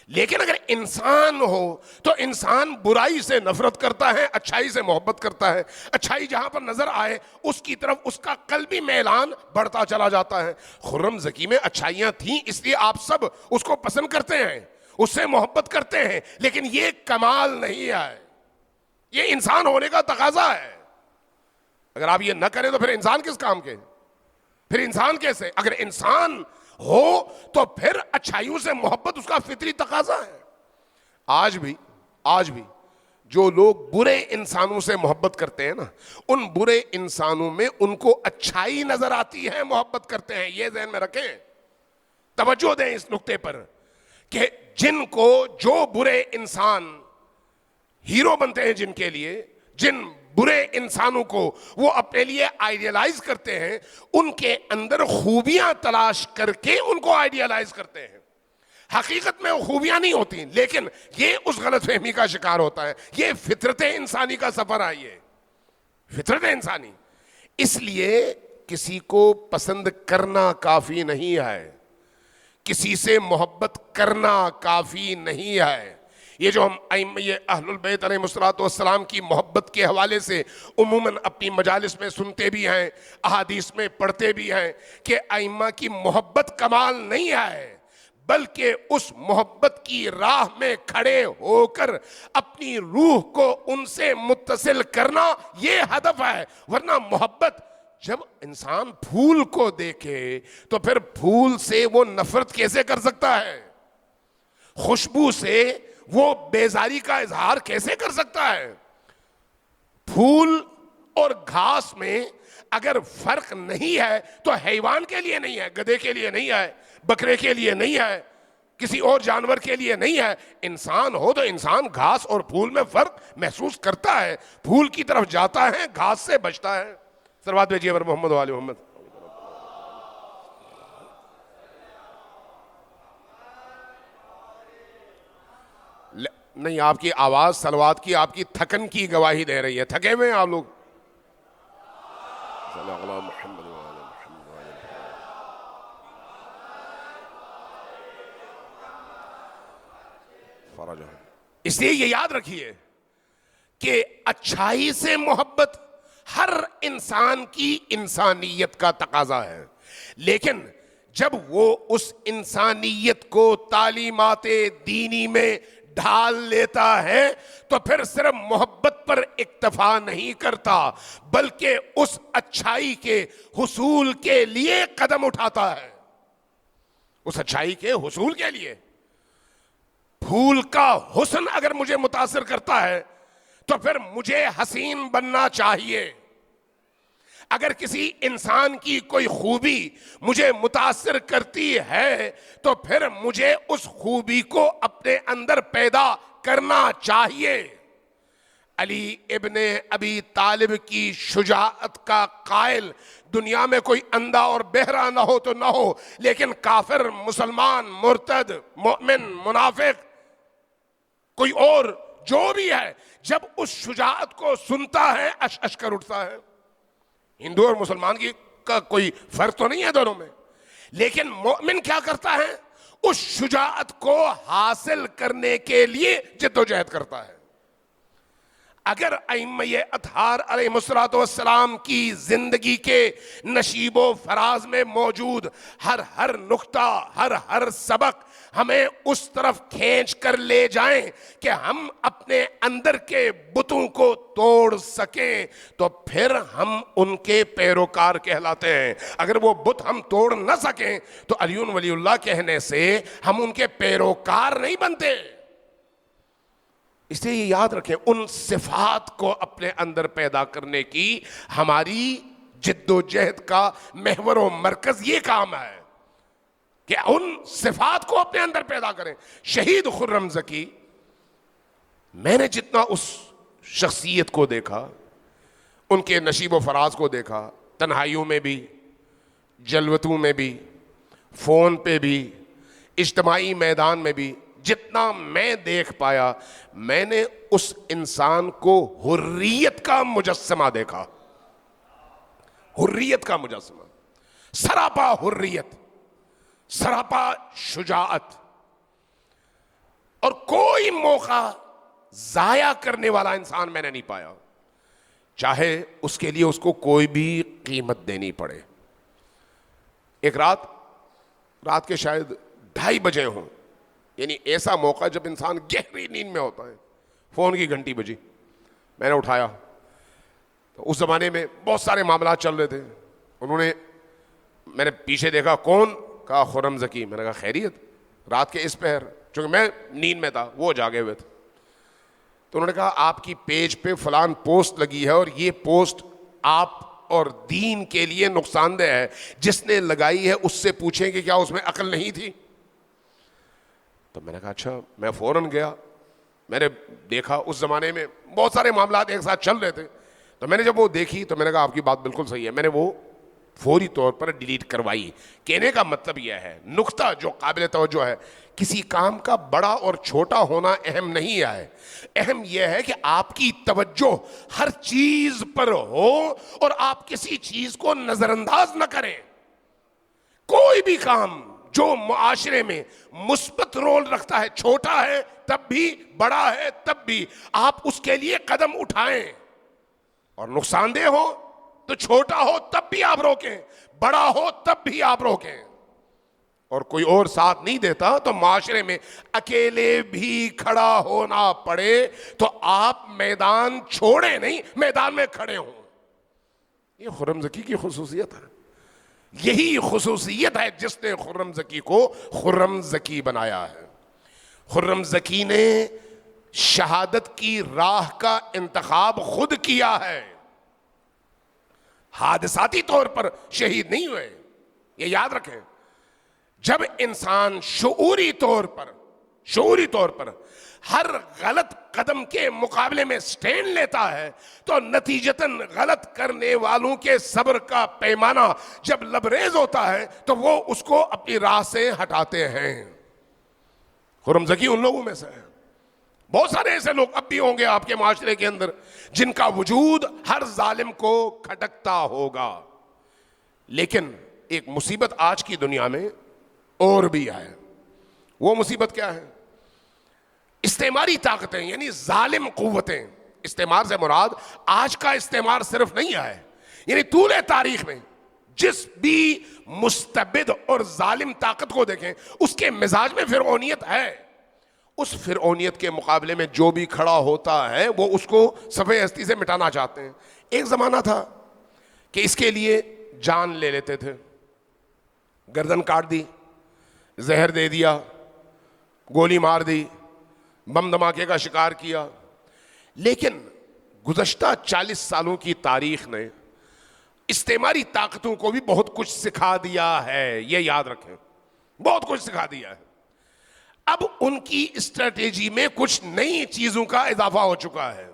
Speaker 2: لیکن اگر انسان ہو تو انسان برائی سے نفرت کرتا ہے، اچھائی سے محبت کرتا ہے. اچھائی جہاں پر نظر آئے اس کی طرف اس کا قلبی میلان بڑھتا چلا جاتا ہے. خرم زکی میں اچھائیاں تھیں، اس لیے آپ سب اس کو پسند کرتے ہیں، اس سے محبت کرتے ہیں. لیکن یہ کمال نہیں ہے، یہ انسان ہونے کا تقاضا ہے. اگر آپ یہ نہ کریں تو پھر انسان کس کام کے؟ پھر انسان کیسے؟ اگر انسان ہو تو پھر اچھائیوں سے محبت اس کا فطری تقاضا ہے. آج بھی جو لوگ برے انسانوں سے محبت کرتے ہیں نا، ان برے انسانوں میں ان کو اچھائی نظر آتی ہے، محبت کرتے ہیں. یہ ذہن میں رکھیں، توجہ دیں اس نقطے پر کہ جن کو جو برے انسان ہیرو بنتے ہیں، جن کے لیے جن برے انسانوں کو وہ اپنے لیے آئیڈیلائز کرتے ہیں، ان کے اندر خوبیاں تلاش کر کے ان کو آئیڈیلائز کرتے ہیں. حقیقت میں وہ خوبیاں نہیں ہوتی، لیکن یہ اس غلط فہمی کا شکار ہوتا ہے. یہ فطرت انسانی کا سفر ہے، یہ فطرت انسانی. اس لیے کسی کو پسند کرنا کافی نہیں ہے، کسی سے محبت کرنا کافی نہیں ہے. یہ جو ہم یہ اہل البیت علیہ السلام کی محبت کے حوالے سے عموماً اپنی مجالس میں سنتے بھی ہیں، احادیث میں پڑھتے بھی ہیں کہ ائمہ کی محبت کمال نہیں ہے، بلکہ اس محبت کی راہ میں کھڑے ہو کر اپنی روح کو ان سے متصل کرنا یہ ہدف ہے. ورنہ محبت، جب انسان پھول کو دیکھے تو پھر پھول سے وہ نفرت کیسے کر سکتا ہے؟ خوشبو سے وہ بیزاری کا اظہار کیسے کر سکتا ہے؟ پھول اور گھاس میں اگر فرق نہیں ہے تو حیوان کے لیے نہیں ہے، گدھے کے لیے نہیں ہے، بکرے کے لیے نہیں ہے، کسی اور جانور کے لیے نہیں ہے. انسان ہو تو انسان گھاس اور پھول میں فرق محسوس کرتا ہے، پھول کی طرف جاتا ہے، گھاس سے بچتا ہے. صلوات بھیجیے بر محمد و آل محمد. نہیں، آپ کی آواز صلوات کی آپ کی تھکن کی گواہی دے رہی ہے. تھکے ہوئے ہیں آپ لوگ؟ اس لیے یہ یاد رکھیے کہ اچھائی سے محبت ہر انسان کی انسانیت کا تقاضا ہے. لیکن جب وہ اس انسانیت کو تعلیمات دینی میں ڈھال لیتا ہے تو پھر صرف محبت پر اکتفا نہیں کرتا، بلکہ اس اچھائی کے حصول کے لیے قدم اٹھاتا ہے. اس اچھائی کے حصول کے لیے. پھول کا حسن اگر مجھے متاثر کرتا ہے تو پھر مجھے حسین بننا چاہیے. اگر کسی انسان کی کوئی خوبی مجھے متاثر کرتی ہے تو پھر مجھے اس خوبی کو اپنے اندر پیدا کرنا چاہیے. علی ابن ابی طالب کی شجاعت کا قائل دنیا میں کوئی اندھا اور بہرا نہ ہو تو نہ ہو، لیکن کافر، مسلمان، مرتد، مومن، منافق، کوئی اور جو بھی ہے، جب اس شجاعت کو سنتا ہے اش کر اٹھتا ہے. ہندو اور مسلمان کا کوئی فرق تو نہیں ہے دونوں میں، لیکن مومن کیا کرتا ہے؟ اس شجاعت کو حاصل کرنے کے لیے جد و جہد کرتا ہے. اگر ائمہ اطہار علیہ السلام کی زندگی کے نشیب و فراز میں موجود ہر نقطہ، ہر سبق ہمیں اس طرف کھینچ کر لے جائیں کہ ہم اپنے اندر کے بتوں کو توڑ سکیں تو پھر ہم ان کے پیروکار کہلاتے ہیں. اگر وہ بت ہم توڑ نہ سکیں تو علی ولی اللہ کہنے سے ہم ان کے پیروکار نہیں بنتے. اس لیے یہ یاد رکھیں، ان صفات کو اپنے اندر پیدا کرنے کی ہماری جد و جہد کا محور و مرکز یہ کام ہے کہ ان صفات کو اپنے اندر پیدا کریں. شہید خرم زکی، میں نے جتنا اس شخصیت کو دیکھا، ان کے نشیب و فراز کو دیکھا، تنہائیوں میں بھی، جلوتوں میں بھی، فون پہ بھی، اجتماعی میدان میں بھی، جتنا میں دیکھ پایا، میں نے اس انسان کو حریت کا مجسمہ دیکھا. حریت کا مجسمہ، سراپا حریت، سراپا شجاعت، اور کوئی موقع ضائع کرنے والا انسان میں نے نہیں پایا، چاہے اس کے لیے اس کو کوئی بھی قیمت دینی پڑے. ایک رات کے شاید 2:30 بجے ہوں، یعنی ایسا موقع جب انسان گہری نیند میں ہوتا ہے، فون کی گھنٹی بجی، میں نے اٹھایا. تو اس زمانے میں بہت سارے معاملات چل رہے تھے. میں نے پیچھے دیکھا، کون؟ کہا خرم زکی. میں نے کہا خیریت؟ رات کے اس پہر، چونکہ میں نیند میں تھا، وہ جاگے ہوئے تھے. تو انہوں نے کہا آپ کی پیج پہ فلان پوسٹ لگی ہے اور یہ پوسٹ آپ اور دین کے لیے نقصان دہ ہے، جس نے لگائی ہے اس سے پوچھیں کہ کیا اس میں عقل نہیں تھی. تو میں نے کہا اچھا. میں فوراً گیا، میں نے دیکھا اس زمانے میں بہت سارے معاملات ایک ساتھ چل رہے تھے. تو میں نے جب وہ دیکھی تو میں نے کہا آپ کی بات بالکل صحیح ہے. میں نے وہ فوری طور پر ڈیلیٹ کروائی. کہنے کا مطلب یہ ہے، نقطہ جو قابل توجہ ہے، کسی کام کا بڑا اور چھوٹا ہونا اہم نہیں ہے. اہم یہ ہے کہ آپ کی توجہ ہر چیز پر ہو اور آپ کسی چیز کو نظر انداز نہ کریں. کوئی بھی کام جو معاشرے میں مثبت رول رکھتا ہے، چھوٹا ہے تب بھی، بڑا ہے تب بھی، آپ اس کے لیے قدم اٹھائیں. اور نقصان دہ ہو تو چھوٹا ہو تب بھی آپ روکیں، بڑا ہو تب بھی آپ روکیں. اور کوئی اور ساتھ نہیں دیتا تو معاشرے میں اکیلے بھی کھڑا ہونا پڑے تو آپ میدان چھوڑیں نہیں، میدان میں کھڑے ہوں. یہ خرم زکی کی خصوصیت ہے. یہی خصوصیت ہے جس نے خرم زکی کو خرم زکی بنایا ہے. خرم زکی نے شہادت کی راہ کا انتخاب خود کیا ہے، حادثاتی طور پر شہید نہیں ہوئے. یہ یاد رکھیں، جب انسان شعوری طور پر ہر غلط قدم کے مقابلے میں سٹینڈ لیتا ہے تو نتیجتاً غلط کرنے والوں کے صبر کا پیمانہ جب لبریز ہوتا ہے تو وہ اس کو اپنی راہ سے ہٹاتے ہیں. خرم زکی ان لوگوں میں سے ہے. بہت سارے ایسے لوگ اب بھی ہوں گے آپ کے معاشرے کے اندر جن کا وجود ہر ظالم کو کھٹکتا ہوگا. لیکن ایک مصیبت آج کی دنیا میں اور بھی ہے. وہ مصیبت کیا ہے؟ استعماری طاقتیں، یعنی ظالم قوتیں. استعمار سے مراد آج کا استعمار صرف نہیں ہے، یعنی طول تاریخ میں جس بھی مستبد اور ظالم طاقت کو دیکھیں اس کے مزاج میں فرعونیت ہے. اس فرعونیت کے مقابلے میں جو بھی کھڑا ہوتا ہے وہ اس کو صفحہ ہستی سے مٹانا چاہتے ہیں. ایک زمانہ تھا کہ اس کے لیے جان لے لیتے تھے، گردن کاٹ دی، زہر دے دیا، گولی مار دی، بم دھماکے کا شکار کیا. لیکن گزشتہ 40 سالوں کی تاریخ نے استعماری طاقتوں کو بھی بہت کچھ سکھا دیا ہے. یہ یاد رکھیں، بہت کچھ سکھا دیا ہے. اب ان کی اسٹریٹجی میں کچھ نئی چیزوں کا اضافہ ہو چکا ہے.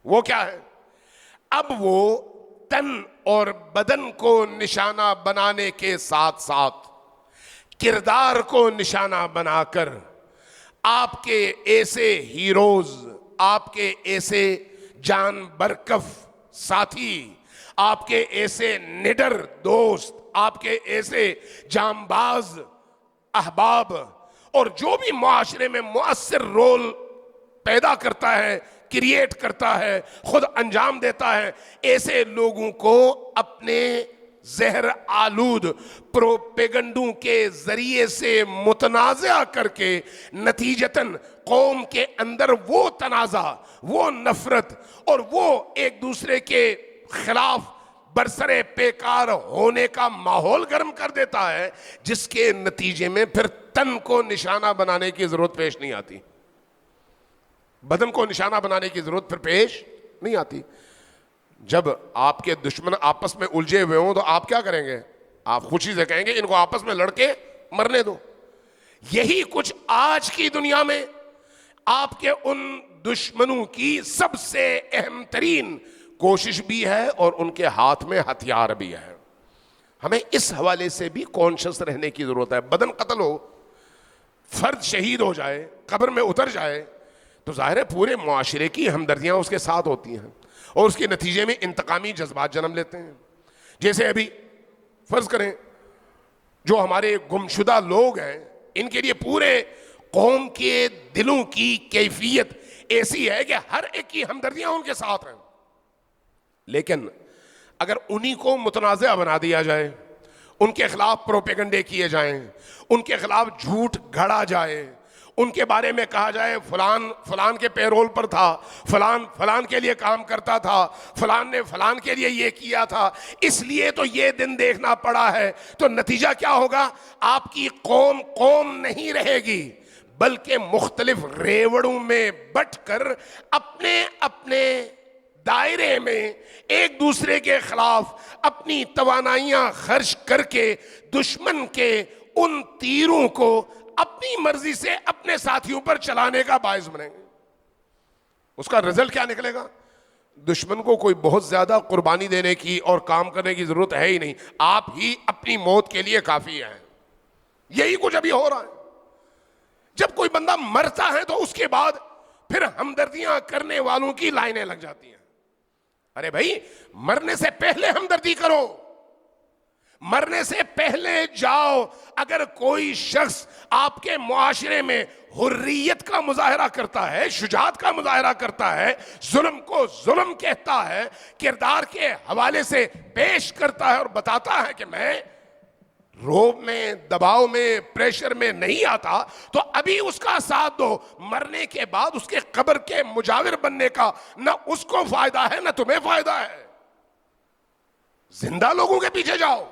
Speaker 2: وہ کیا ہے؟ اب وہ تن اور بدن کو نشانہ بنانے کے ساتھ ساتھ کردار کو نشانہ بنا کر آپ کے ایسے ہیروز، آپ کے ایسے جان برکف ساتھی، آپ کے ایسے نڈر دوست، آپ کے ایسے جانباز احباب، اور جو بھی معاشرے میں مؤثر رول پیدا کرتا ہے، کریٹ کرتا ہے، خود انجام دیتا ہے، ایسے لوگوں کو اپنے زہر آلود پروپیگنڈوں کے ذریعے سے متنازع کر کے نتیجتاً قوم کے اندر وہ تنازع، وہ نفرت اور وہ ایک دوسرے کے خلاف برسرے پیکار ہونے کا ماحول گرم کر دیتا ہے، جس کے نتیجے میں پھر تن کو نشانہ بنانے کی ضرورت پیش نہیں آتی، بدن کو نشانہ بنانے کی ضرورت پھر پیش نہیں آتی. جب آپ کے دشمن آپس میں الجھے ہوئے ہوں تو آپ کیا کریں گے؟ آپ خوشی سے کہیں گے ان کو آپس میں لڑ کے مرنے دو. یہی کچھ آج کی دنیا میں آپ کے ان دشمنوں کی سب سے اہم ترین کوشش بھی ہے اور ان کے ہاتھ میں ہتھیار بھی ہے. ہمیں اس حوالے سے بھی کانشس رہنے کی ضرورت ہے. بدن قتل ہو, فرد شہید ہو جائے, قبر میں اتر جائے, تو ظاہر ہے پورے معاشرے کی ہمدردیاں اس کے ساتھ ہوتی ہیں اور اس کے نتیجے میں انتقامی جذبات جنم لیتے ہیں. جیسے ابھی فرض کریں جو ہمارے گمشدہ لوگ ہیں, ان کے لیے پورے قوم کے دلوں کی کیفیت ایسی ہے کہ ہر ایک کی ہمدردیاں ان کے ساتھ ہیں. لیکن اگر انہی کو متنازع بنا دیا جائے, ان کے خلاف پروپیگنڈے کیے جائیں, ان کے خلاف جھوٹ گھڑا جائے, ان کے بارے میں کہا جائے فلان کے پیرول پر تھا, فلان کے لیے کام کرتا تھا, فلان نے فلان کے لیے یہ کیا تھا, اس لیے تو یہ دن دیکھنا پڑا ہے, تو نتیجہ کیا ہوگا؟ آپ کی قوم نہیں رہے گی, بلکہ مختلف ریوڑوں میں بٹ کر اپنے اپنے دائرے میں ایک دوسرے کے خلاف اپنی توانائیاں خرچ کر کے دشمن کے ان تیروں کو اپنی مرضی سے اپنے ساتھیوں پر چلانے کا باعث بنیں گے. اس کا رزلٹ کیا نکلے گا؟ دشمن کو کوئی بہت زیادہ قربانی دینے کی اور کام کرنے کی ضرورت ہے ہی نہیں, آپ ہی اپنی موت کے لیے کافی ہیں. یہی کچھ ابھی ہو رہا ہے. جب کوئی بندہ مرتا ہے تو اس کے بعد پھر ہمدردیاں کرنے والوں کی لائنیں لگ جاتی ہیں. ارے بھائی, مرنے سے پہلے ہمدردی کرو, مرنے سے پہلے جاؤ. اگر کوئی شخص آپ کے معاشرے میں حریت کا مظاہرہ کرتا ہے, شجاعت کا مظاہرہ کرتا ہے, ظلم کو ظلم کہتا ہے, کردار کے حوالے سے پیش کرتا ہے اور بتاتا ہے کہ میں روب میں, دباؤ میں, پریشر میں نہیں آتا, تو ابھی اس کا ساتھ دو. مرنے کے بعد اس کے قبر کے مجاور بننے کا نہ اس کو فائدہ ہے نہ تمہیں فائدہ ہے. زندہ لوگوں کے پیچھے جاؤ.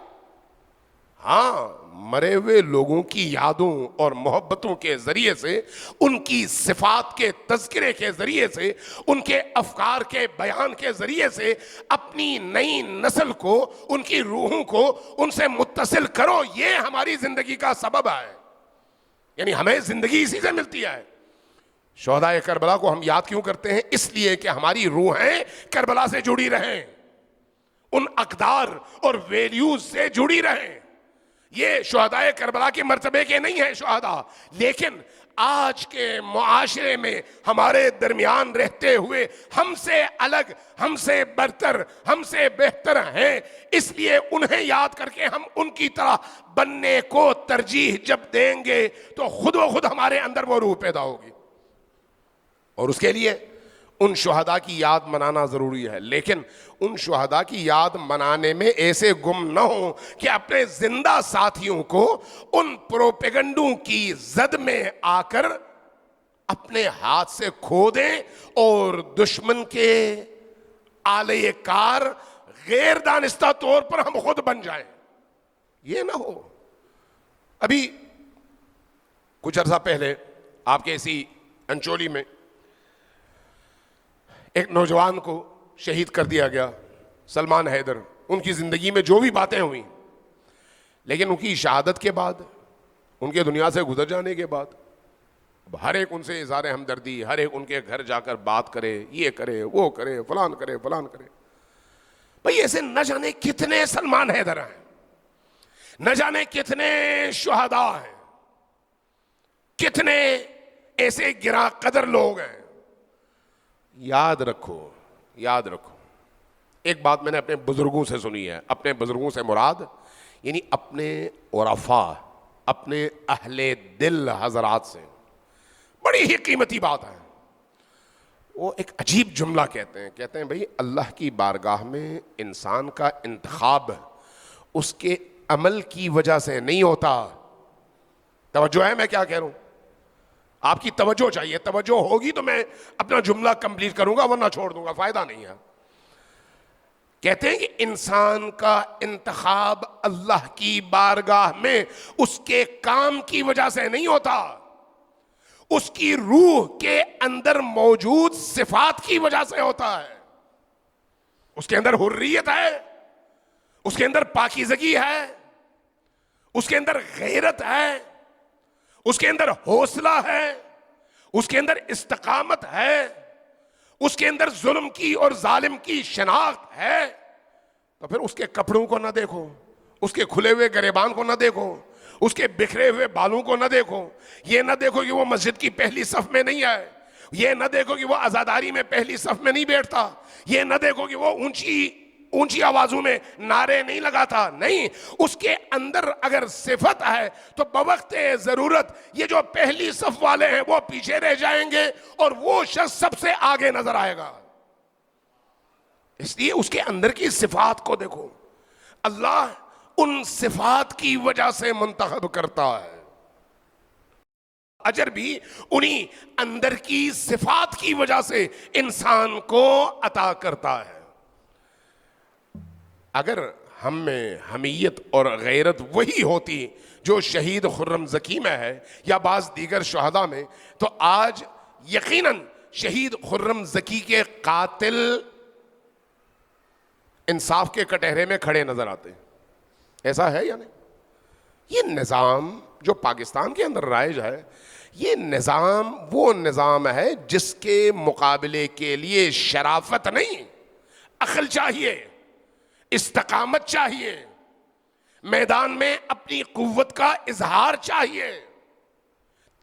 Speaker 2: ہاں, مرے ہوئے لوگوں کی یادوں اور محبتوں کے ذریعے سے, ان کی صفات کے تذکرے کے ذریعے سے, ان کے افکار کے بیان کے ذریعے سے اپنی نئی نسل کو, ان کی روحوں کو ان سے متصل کرو. یہ ہماری زندگی کا سبب ہے. یعنی ہمیں زندگی اسی سے ملتی ہے. شہدائے کربلا کو ہم یاد کیوں کرتے ہیں؟ اس لیے کہ ہماری روحیں کربلا سے جڑی رہیں, ان اقدار اور ویلیوز سے جڑی رہیں. یہ شہدائے کربلا کے مرتبے کے نہیں ہیں شہداء, لیکن آج کے معاشرے میں ہمارے درمیان رہتے ہوئے ہم سے الگ, ہم سے برتر, ہم سے بہتر ہیں. اس لیے انہیں یاد کر کے ہم ان کی طرح بننے کو ترجیح جب دیں گے تو خود و خود ہمارے اندر وہ روح پیدا ہوگی. اور اس کے لیے ان شہداء کی یاد منانا ضروری ہے. لیکن ان شہداء کی یاد منانے میں ایسے گم نہ ہوں کہ اپنے زندہ ساتھیوں کو ان پروپیگنڈوں کی زد میں آ کر اپنے ہاتھ سے کھو دیں اور دشمن کے آلے کار غیر دانستہ طور پر ہم خود بن جائیں. یہ نہ ہو. ابھی کچھ عرصہ پہلے آپ کے اسی انچولی میں ایک نوجوان کو شہید کر دیا گیا, سلمان حیدر. ان کی زندگی میں جو بھی باتیں ہوئیں, لیکن ان کی شہادت کے بعد, ان کے دنیا سے گزر جانے کے بعد, ہر ایک ان سے اظہار ہمدردی, ہر ایک ان کے گھر جا کر بات کرے, یہ کرے, وہ کرے, فلان کرے, فلان کرے. بھئی ایسے نہ جانے کتنے سلمان حیدر ہیں, نہ جانے کتنے شہداء ہیں, کتنے ایسے گراں قدر لوگ ہیں. یاد رکھو, یاد رکھو, ایک بات میں نے اپنے بزرگوں سے سنی ہے. اپنے بزرگوں سے مراد یعنی اپنے عرفاء, اپنے اہل دل حضرات سے. بڑی ہی قیمتی بات ہے. وہ ایک عجیب جملہ کہتے ہیں بھئی اللہ کی بارگاہ میں انسان کا انتخاب اس کے عمل کی وجہ سے نہیں ہوتا. توجہ ہے میں کیا کہہ رہا ہوں؟ آپ کی توجہ چاہیے. توجہ ہوگی تو میں اپنا جملہ کمپلیٹ کروں گا, ورنہ چھوڑ دوں گا, فائدہ نہیں ہے. کہتے ہیں کہ انسان کا انتخاب اللہ کی بارگاہ میں اس کے کام کی وجہ سے نہیں ہوتا, اس کی روح کے اندر موجود صفات کی وجہ سے ہوتا ہے. اس کے اندر حریت ہے، اس کے اندر پاکیزگی ہے، اس کے اندر غیرت ہے، اس کے اندر حوصلہ ہے، اس کے اندر استقامت ہے، اس کے اندر ظلم کی اور ظالم کی شناخت ہے، تو پھر اس کے کپڑوں کو نہ دیکھو، اس کے کھلے ہوئے گریبان کو نہ دیکھو، اس کے بکھرے ہوئے بالوں کو نہ دیکھو، یہ نہ دیکھو کہ وہ مسجد کی پہلی صف میں نہیں آئے، یہ نہ دیکھو کہ وہ عزاداری میں پہلی صف میں نہیں بیٹھتا، یہ نہ دیکھو کہ وہ اونچی آوازوں میں نعرے نہیں لگاتا، نہیں، اس کے اندر اگر صفت ہے تو بوقت ضرورت یہ جو پہلی صف والے ہیں وہ پیچھے رہ جائیں گے اور وہ شخص سب سے آگے نظر آئے گا۔ اس لیے اس کے اندر کی صفات کو دیکھو، اللہ ان صفات کی وجہ سے منتخب کرتا ہے، اجر بھی انہی اندر کی صفات کی وجہ سے انسان کو عطا کرتا ہے۔ اگر ہم میں حمیت اور غیرت وہی ہوتی جو شہید خرم زکی میں ہے یا بعض دیگر شہداء میں، تو آج یقیناً شہید خرم زکی کے قاتل انصاف کے کٹہرے میں کھڑے نظر آتے ہیں۔ ایسا ہے یا نہیں؟ یہ نظام جو پاکستان کے اندر رائج ہے، یہ نظام وہ نظام ہے جس کے مقابلے کے لیے شرافت نہیں، عقل چاہیے، استقامت چاہیے، میدان میں اپنی قوت کا اظہار چاہیے،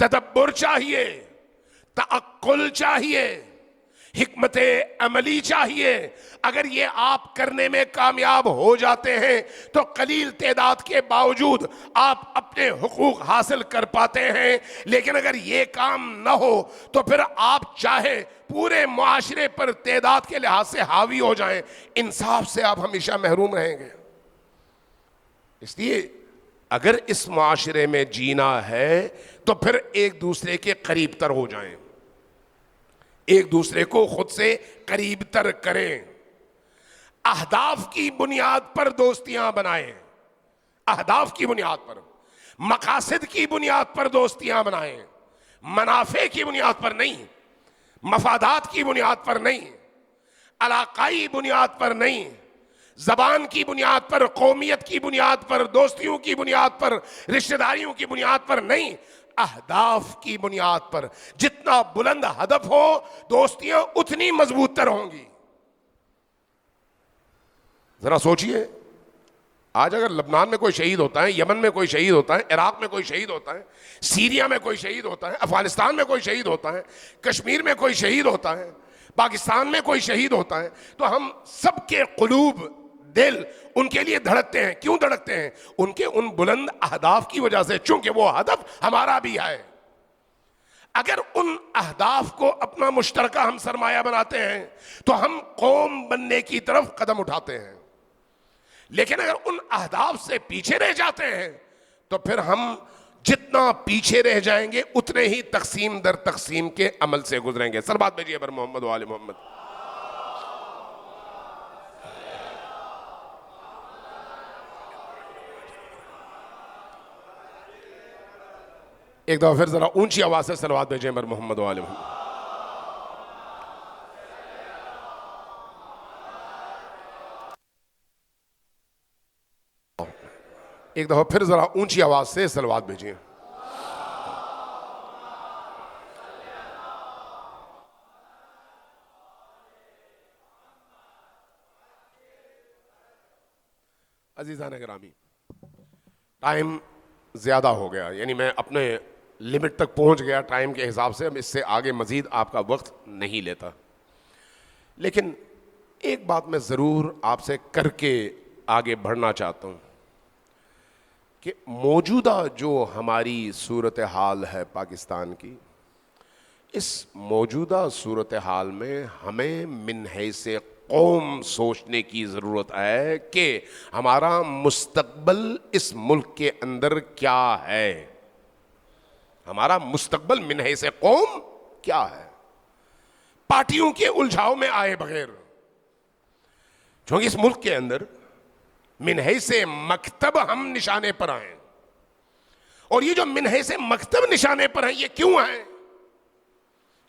Speaker 2: تدبر چاہیے، تعقل چاہیے، حکمت عملی چاہیے۔ اگر یہ آپ کرنے میں کامیاب ہو جاتے ہیں تو قلیل تعداد کے باوجود آپ اپنے حقوق حاصل کر پاتے ہیں، لیکن اگر یہ کام نہ ہو تو پھر آپ چاہے پورے معاشرے پر تعداد کے لحاظ سے حاوی ہو جائیں، انصاف سے آپ ہمیشہ محروم رہیں گے۔ اس لیے اگر اس معاشرے میں جینا ہے تو پھر ایک دوسرے کے قریب تر ہو جائیں، ایک دوسرے کو خود سے قریب تر کریں، اہداف کی بنیاد پر دوستیاں بنائیں، اہداف کی بنیاد پر، مقاصد کی بنیاد پر دوستیاں بنائیں، منافع کی بنیاد پر نہیں، مفادات کی بنیاد پر نہیں، علاقائی بنیاد پر نہیں، زبان کی بنیاد پر، قومیت کی بنیاد پر، دوستیوں کی بنیاد پر، رشتہ داریوں کی بنیاد پر نہیں، اہداف کی بنیاد پر۔ جتنا بلند ہدف ہو دوستیاں اتنی مضبوط تر ہوں گی۔ ذرا سوچئے، آج اگر لبنان میں کوئی شہید ہوتا ہے، یمن میں کوئی شہید ہوتا ہے، عراق میں کوئی شہید ہوتا ہے، سیریا میں کوئی شہید ہوتا ہے، افغانستان میں کوئی شہید ہوتا ہے، کشمیر میں کوئی شہید ہوتا ہے، پاکستان میں کوئی شہید ہوتا ہے، تو ہم سب کے قلوب، دل ان کے لیے دھڑکتے ہیں۔ کیوں دھڑکتے ہیں؟ ان کے ان بلند اہداف کی وجہ سے، چونکہ وہ ہدف ہمارا بھی ہے۔ اگر ان اہداف کو اپنا مشترکہ ہم سرمایہ بناتے ہیں تو ہم قوم بننے کی طرف قدم اٹھاتے ہیں، لیکن اگر ان اہداف سے پیچھے رہ جاتے ہیں تو پھر ہم جتنا پیچھے رہ جائیں گے اتنے ہی تقسیم در تقسیم کے عمل سے گزریں گے۔ سر بات بھیجیے بر محمد و آل محمد۔ ایک دفعہ پھر ذرا اونچی آواز سے صلوات بھیجیں بر محمد و آل محمد۔ ایک دفعہ پھر ذرا اونچی آواز سے صلوات بھیجیں۔ عزیزان گرامی، ٹائم زیادہ ہو گیا، یعنی میں اپنے لمٹ تک پہنچ گیا ٹائم کے حساب سے، اب اس سے آگے مزید آپ کا وقت نہیں لیتا، لیکن ایک بات میں ضرور آپ سے کر کے آگے بڑھنا چاہتا ہوں کہ موجودہ جو ہماری صورتحال ہے پاکستان کی، اس موجودہ صورتحال میں ہمیں من حیث قوم سوچنے کی ضرورت ہے کہ ہمارا مستقبل اس ملک کے اندر کیا ہے، ہمارا مستقبل من حیث قوم کیا ہے، پارٹیوں کے الجھاؤ میں آئے بغیر، چونکہ اس ملک کے اندر من حیث مکتب ہم نشانے پر آئے، اور یہ جو من حیث مکتب نشانے پر ہیں یہ کیوں ہیں؟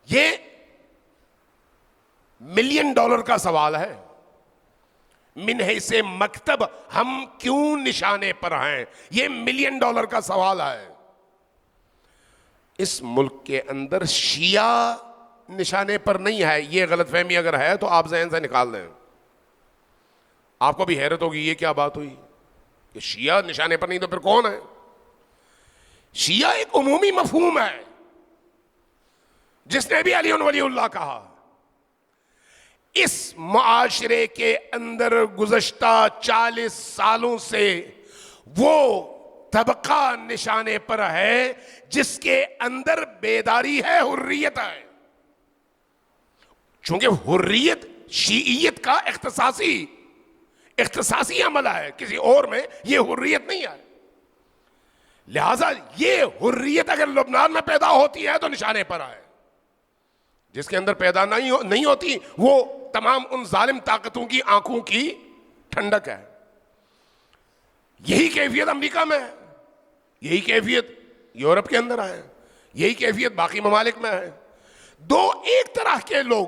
Speaker 2: یہ $1,000,000 کا سوال ہے، من حیث مکتب ہم کیوں نشانے پر ہیں؟ یہ $1 ملین کا سوال ہے۔ اس ملک کے اندر شیعہ نشانے پر نہیں ہے، یہ غلط فہمی اگر ہے تو آپ ذہن سے نکال دیں۔ آپ کو بھی حیرت ہوگی یہ کیا بات ہوئی کہ شیعہ نشانے پر نہیں تو پھر کون ہے؟ شیعہ ایک عمومی مفہوم ہے، جس نے بھی علی ولی اللہ کہا۔ اس معاشرے کے اندر گزشتہ 40 سالوں سے وہ طبقہ نشانے پر ہے جس کے اندر بیداری ہے، حریت ہے۔ چونکہ حریت شیعیت کا اختصاصی عمل ہے، کسی اور میں یہ حریت نہیں ہے۔ لہذا یہ حریت اگر لبنان میں پیدا ہوتی ہے تو نشانے پر ہے، جس کے اندر پیدا نہیں ہوتی وہ تمام ان ظالم طاقتوں کی آنکھوں کی ٹھنڈک ہے۔ یہی کیفیت امریکہ میں ہے، یہی کیفیت یورپ کے اندر ہے، یہی کیفیت باقی ممالک میں ہے۔ ایک طرح کے لوگ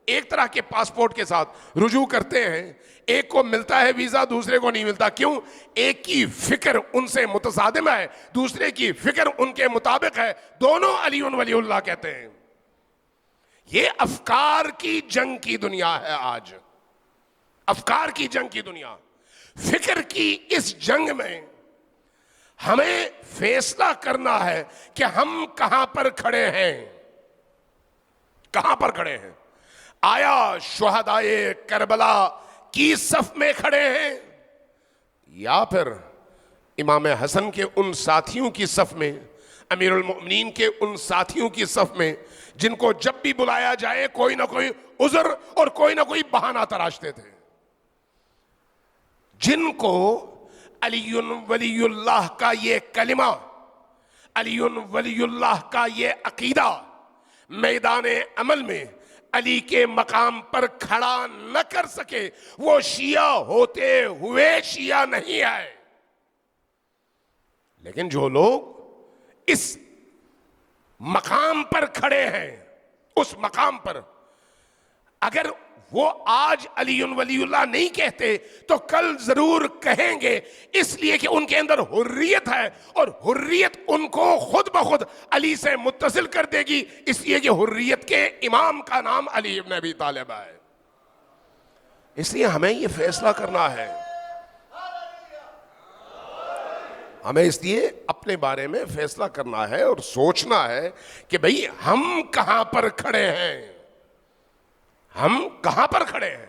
Speaker 2: ایک طرح کے پاسپورٹ کے ساتھ رجوع کرتے ہیں، ایک کو ملتا ہے ویزا، دوسرے کو نہیں ملتا۔ کیوں؟ ایک کی فکر ان سے متصادم ہے، دوسرے کی فکر ان کے مطابق ہے، دونوں علی ولی اللہ کہتے ہیں۔ یہ افکار کی جنگ کی دنیا ہے آج، افکار کی جنگ کی دنیا۔ فکر کی اس جنگ میں ہمیں فیصلہ کرنا ہے کہ ہم کہاں پر کھڑے ہیں، کہاں پر کھڑے ہیں۔ آیا شہدائے کربلا کی صف میں کھڑے ہیں یا پھر امام حسن کے ان ساتھیوں کی صف میں، امیر المؤمنین کے ان ساتھیوں کی صف میں جن کو جب بھی بلایا جائے کوئی نہ کوئی عذر اور کوئی نہ کوئی بہانہ تراشتے تھے، جن کو علی ولی اللہ کا یہ کلمہ، علی ولی اللہ کا یہ عقیدہ میدان عمل میں علی کے مقام پر کھڑا نہ کر سکے، وہ شیعہ ہوتے ہوئے شیعہ نہیں ہے۔ لیکن جو لوگ اس مقام پر کھڑے ہیں، اس مقام پر اگر وہ آج علی ولی اللہ نہیں کہتے تو کل ضرور کہیں گے، اس لیے کہ ان کے اندر حریت ہے، اور حریت ان کو خود بخود علی سے متصل کر دے گی، اس لیے کہ حریت کے امام کا نام علی ابن ابی طالب ہے۔ اس لیے ہمیں یہ فیصلہ کرنا ہے، ہمیں اس لیے اپنے بارے میں فیصلہ کرنا ہے اور سوچنا ہے کہ بھئی ہم کہاں پر کھڑے ہیں، ہم کہاں پر کھڑے ہیں۔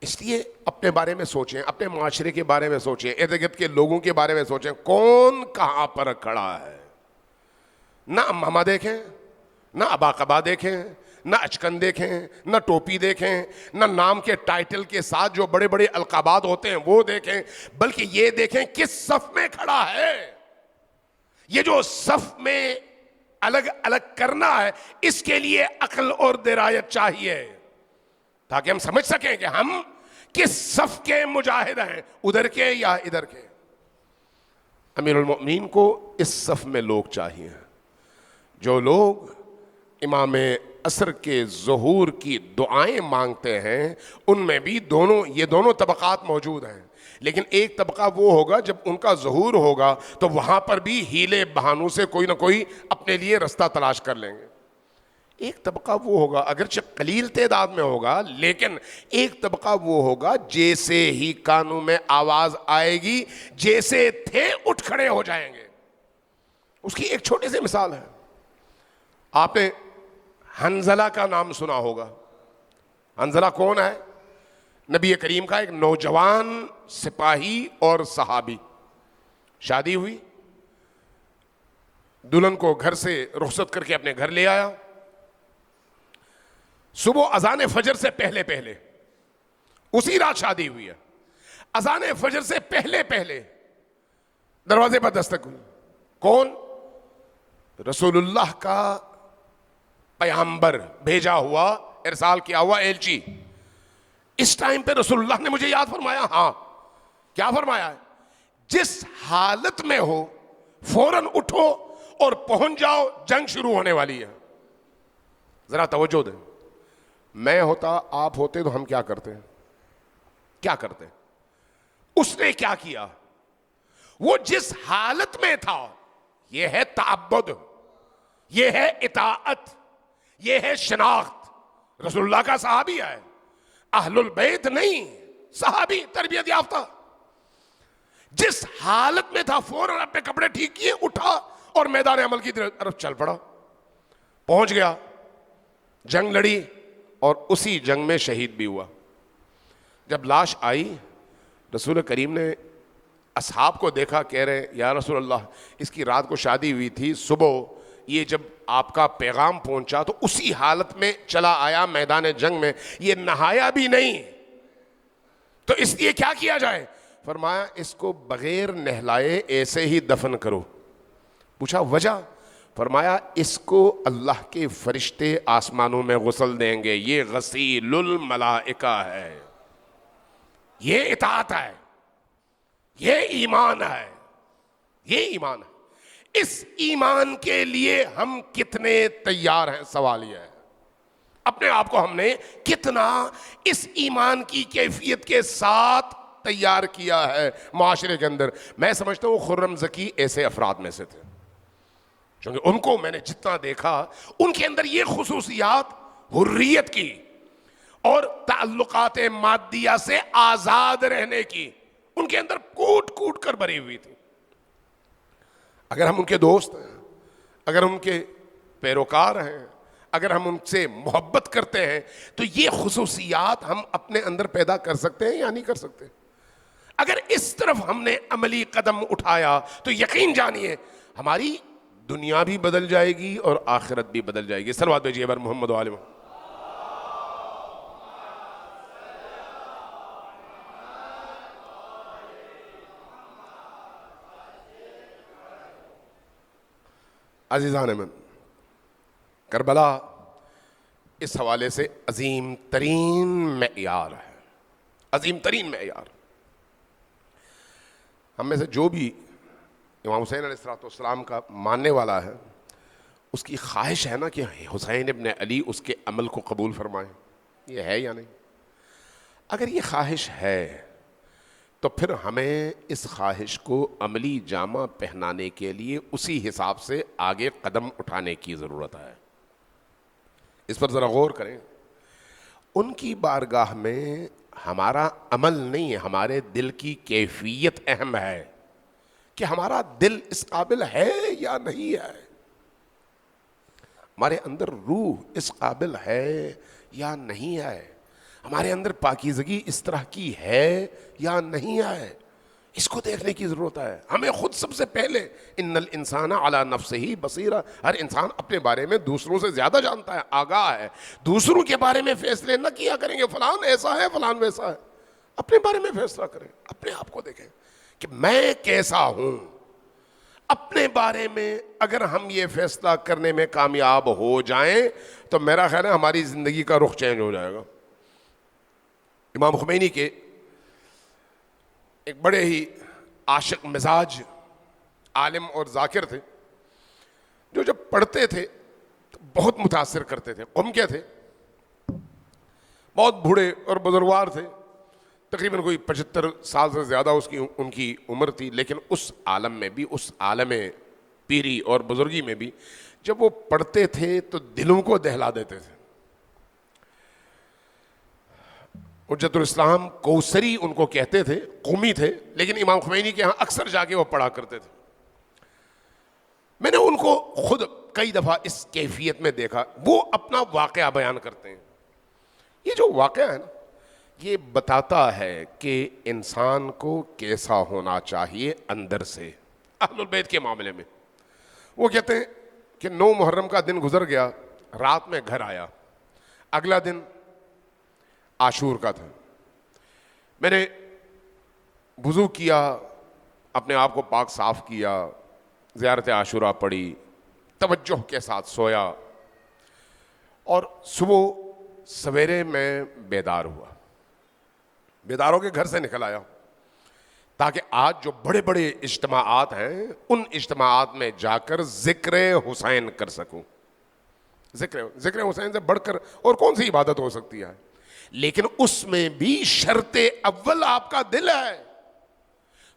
Speaker 2: اس لیے اپنے بارے میں سوچیں، اپنے معاشرے کے بارے میں سوچیں، ارد گرد کے لوگوں کے بارے میں سوچیں، کون کہاں پر کھڑا ہے۔ نہ امامہ دیکھیں، نہ اباقبا دیکھیں، نہ اچکن دیکھیں، نہ ٹوپی دیکھیں، نہ نام کے ٹائٹل کے ساتھ جو بڑے بڑے القابات ہوتے ہیں وہ دیکھیں، بلکہ یہ دیکھیں کس صف میں کھڑا ہے۔ یہ جو صف میں الگ الگ کرنا ہے، اس کے لیے عقل اور درایت چاہیے، تاکہ ہم سمجھ سکیں کہ ہم کس صف کے مجاہد ہیں، ادھر کے یا ادھر کے۔ امیر المؤمنین کو اس صف میں لوگ چاہیے جو لوگ امام عصر کے ظہور کی دعائیں مانگتے ہیں۔ ان میں بھی یہ دونوں طبقات موجود ہیں، لیکن ایک طبقہ وہ ہوگا جب ان کا ظہور ہوگا تو وہاں پر بھی ہیلے بہانوں سے کوئی نہ کوئی اپنے لیے رستہ تلاش کر لیں گے۔ ایک طبقہ وہ ہوگا اگرچہ قلیل تعداد میں ہوگا، لیکن ایک طبقہ وہ ہوگا جیسے ہی کانوں میں آواز آئے گی جیسے تھے اٹھ کھڑے ہو جائیں گے۔ اس کی ایک چھوٹی سی مثال ہے، آپ نے حنظلہ کا نام سنا ہوگا۔ حنظلہ کون ہے؟ نبی کریم کا ایک نوجوان سپاہی اور صحابی، شادی ہوئی، دلہن کو گھر سے رخصت کر کے اپنے گھر لے آیا، صبح اذان فجر سے پہلے پہلے، اسی رات شادی ہوئی ہے، اذان فجر سے پہلے پہلے دروازے پر دستک ہوئی۔ کون؟ رسول اللہ کا پیغمبر، بھیجا ہوا، ارسال کیا ہوا ایلچی۔ اس ٹائم پہ رسول اللہ نے مجھے یاد فرمایا، ہاں کیا فرمایا ہے؟ جس حالت میں ہو فوراً اٹھو اور پہنچ جاؤ، جنگ شروع ہونے والی ہے۔ ذرا توجہ دیں، میں ہوتا، آپ ہوتے تو ہم کیا کرتے ہیں؟ کیا کرتے. اس نے کیا کیا؟ وہ جس حالت میں تھا، یہ ہے تعبد، یہ ہے اطاعت، یہ ہے شناخت. رسول اللہ کا صحابی ہے، اہل البیت نہیں، صحابی تربیت یافتہ. جس حالت میں تھا فوراً اپنے کپڑے ٹھیک کیے، اٹھا اور میدان عمل کی طرف چل پڑا. پہنچ گیا، جنگ لڑی اور اسی جنگ میں شہید بھی ہوا. جب لاش آئی، رسول کریم نے اصحاب کو دیکھا، کہہ رہے یا رسول اللہ اس کی رات کو شادی ہوئی تھی، صبح یہ جب آپ کا پیغام پہنچا تو اسی حالت میں چلا آیا میدان جنگ میں، یہ نہایا بھی نہیں، تو اس لیے کیا کیا جائے؟ فرمایا اس کو بغیر نہلائے ایسے ہی دفن کرو. پوچھا وجہ؟ فرمایا اس کو اللہ کے فرشتے آسمانوں میں غسل دیں گے، یہ غسیل الملائکہ ہے، یہ اطاعت ہے، یہ ایمان ہے، یہ ایمان ہے. اس ایمان کے لیے ہم کتنے تیار ہیں؟ سوال یہ ہے اپنے آپ کو ہم نے کتنا اس ایمان کی کیفیت کے ساتھ تیار کیا ہے معاشرے کے اندر. میں سمجھتا ہوں خرم زکی ایسے افراد میں سے تھے، کیونکہ ان کو میں نے جتنا دیکھا ان کے اندر یہ خصوصیات حریت کی اور تعلقات مادیہ سے آزاد رہنے کی ان کے اندر کوٹ کوٹ کر بھری ہوئی تھی. اگر ہم ان کے دوست ہیں، اگر ہم ان کے پیروکار ہیں، اگر ہم ان سے محبت کرتے ہیں تو یہ خصوصیات ہم اپنے اندر پیدا کر سکتے ہیں یا نہیں کر سکتے؟ اگر اس طرف ہم نے عملی قدم اٹھایا تو یقین جانیے ہماری دنیا بھی بدل جائے گی اور آخرت بھی بدل جائے گی. صلوات بھیجیے بر محمد و آل محمد. عزیزان من، کربلا اس حوالے سے عظیم ترین معیار ہے، عظیم ترین معیار. ہم میں سے جو بھی امام حسین علیہ السلام کا ماننے والا ہے، اس کی خواہش ہے نا کہ حسین ابن علی اس کے عمل کو قبول فرمائے. یہ ہے یا نہیں؟ اگر یہ خواہش ہے تو پھر ہمیں اس خواہش کو عملی جامہ پہنانے کے لیے اسی حساب سے آگے قدم اٹھانے کی ضرورت ہے. اس پر ذرا غور کریں. ان کی بارگاہ میں ہمارا عمل نہیں ہے، ہمارے دل کی کیفیت اہم ہے کہ ہمارا دل اس قابل ہے یا نہیں ہے، ہمارے اندر روح اس قابل ہے یا نہیں ہے، ہمارے اندر پاکیزگی اس طرح کی ہے یا نہیں ہے. اس کو دیکھنے کی ضرورت ہے. ہمیں خود سب سے پہلے ان الانسان علی نفسہ بصیرہ، ہر انسان اپنے بارے میں دوسروں سے زیادہ جانتا ہے، آگاہ ہے. دوسروں کے بارے میں فیصلے نہ کیا کریں گے فلان ایسا ہے فلان ویسا ہے. اپنے بارے میں فیصلہ کریں، اپنے آپ کو دیکھیں کہ میں کیسا ہوں. اپنے بارے میں اگر ہم یہ فیصلہ کرنے میں کامیاب ہو جائیں تو میرا خیال ہے ہماری زندگی کا رخ چینج ہو جائے گا. امام خمینی کے ایک بڑے ہی عاشق مزاج عالم اور ذاکر تھے، جو جب پڑھتے تھے تو بہت متاثر کرتے تھے. قم کے تھے، بہت بوڑھے اور بزرگوار تھے، تقریباً کوئی 75 سال سے زیادہ ان کی عمر تھی. لیکن اس عالم میں بھی، اس عالم پیری اور بزرگی میں بھی جب وہ پڑھتے تھے تو دلوں کو دہلا دیتے تھے. حجت الاسلام کوثری ان کو کہتے تھے، قومی تھے، لیکن امام خمینی کے ہاں اکثر جا کے وہ پڑھا کرتے تھے. میں نے ان کو خود کئی دفعہ اس کیفیت میں دیکھا. وہ اپنا واقعہ بیان کرتے ہیں. یہ جو واقعہ ہے نا، یہ بتاتا ہے کہ انسان کو کیسا ہونا چاہیے اندر سے. اہل البیت کے معاملے میں وہ کہتے ہیں کہ 9 محرم کا دن گزر گیا، رات میں گھر آیا، اگلا دن عاشور کا تھا. میں نے وضو کیا، اپنے آپ کو پاک صاف کیا، زیارت عاشورہ پڑھی، توجہ کے ساتھ سویا، اور صبح سویرے میں بیدار ہوا. بیدار ہو کے گھر سے نکل آیا تاکہ آج جو بڑے بڑے اجتماعات ہیں ان اجتماعات میں جا کر ذکر حسین کر سکوں. ذکر حسین سے بڑھ کر اور کون سی عبادت ہو سکتی ہے؟ لیکن اس میں بھی شرط اول آپ کا دل ہے.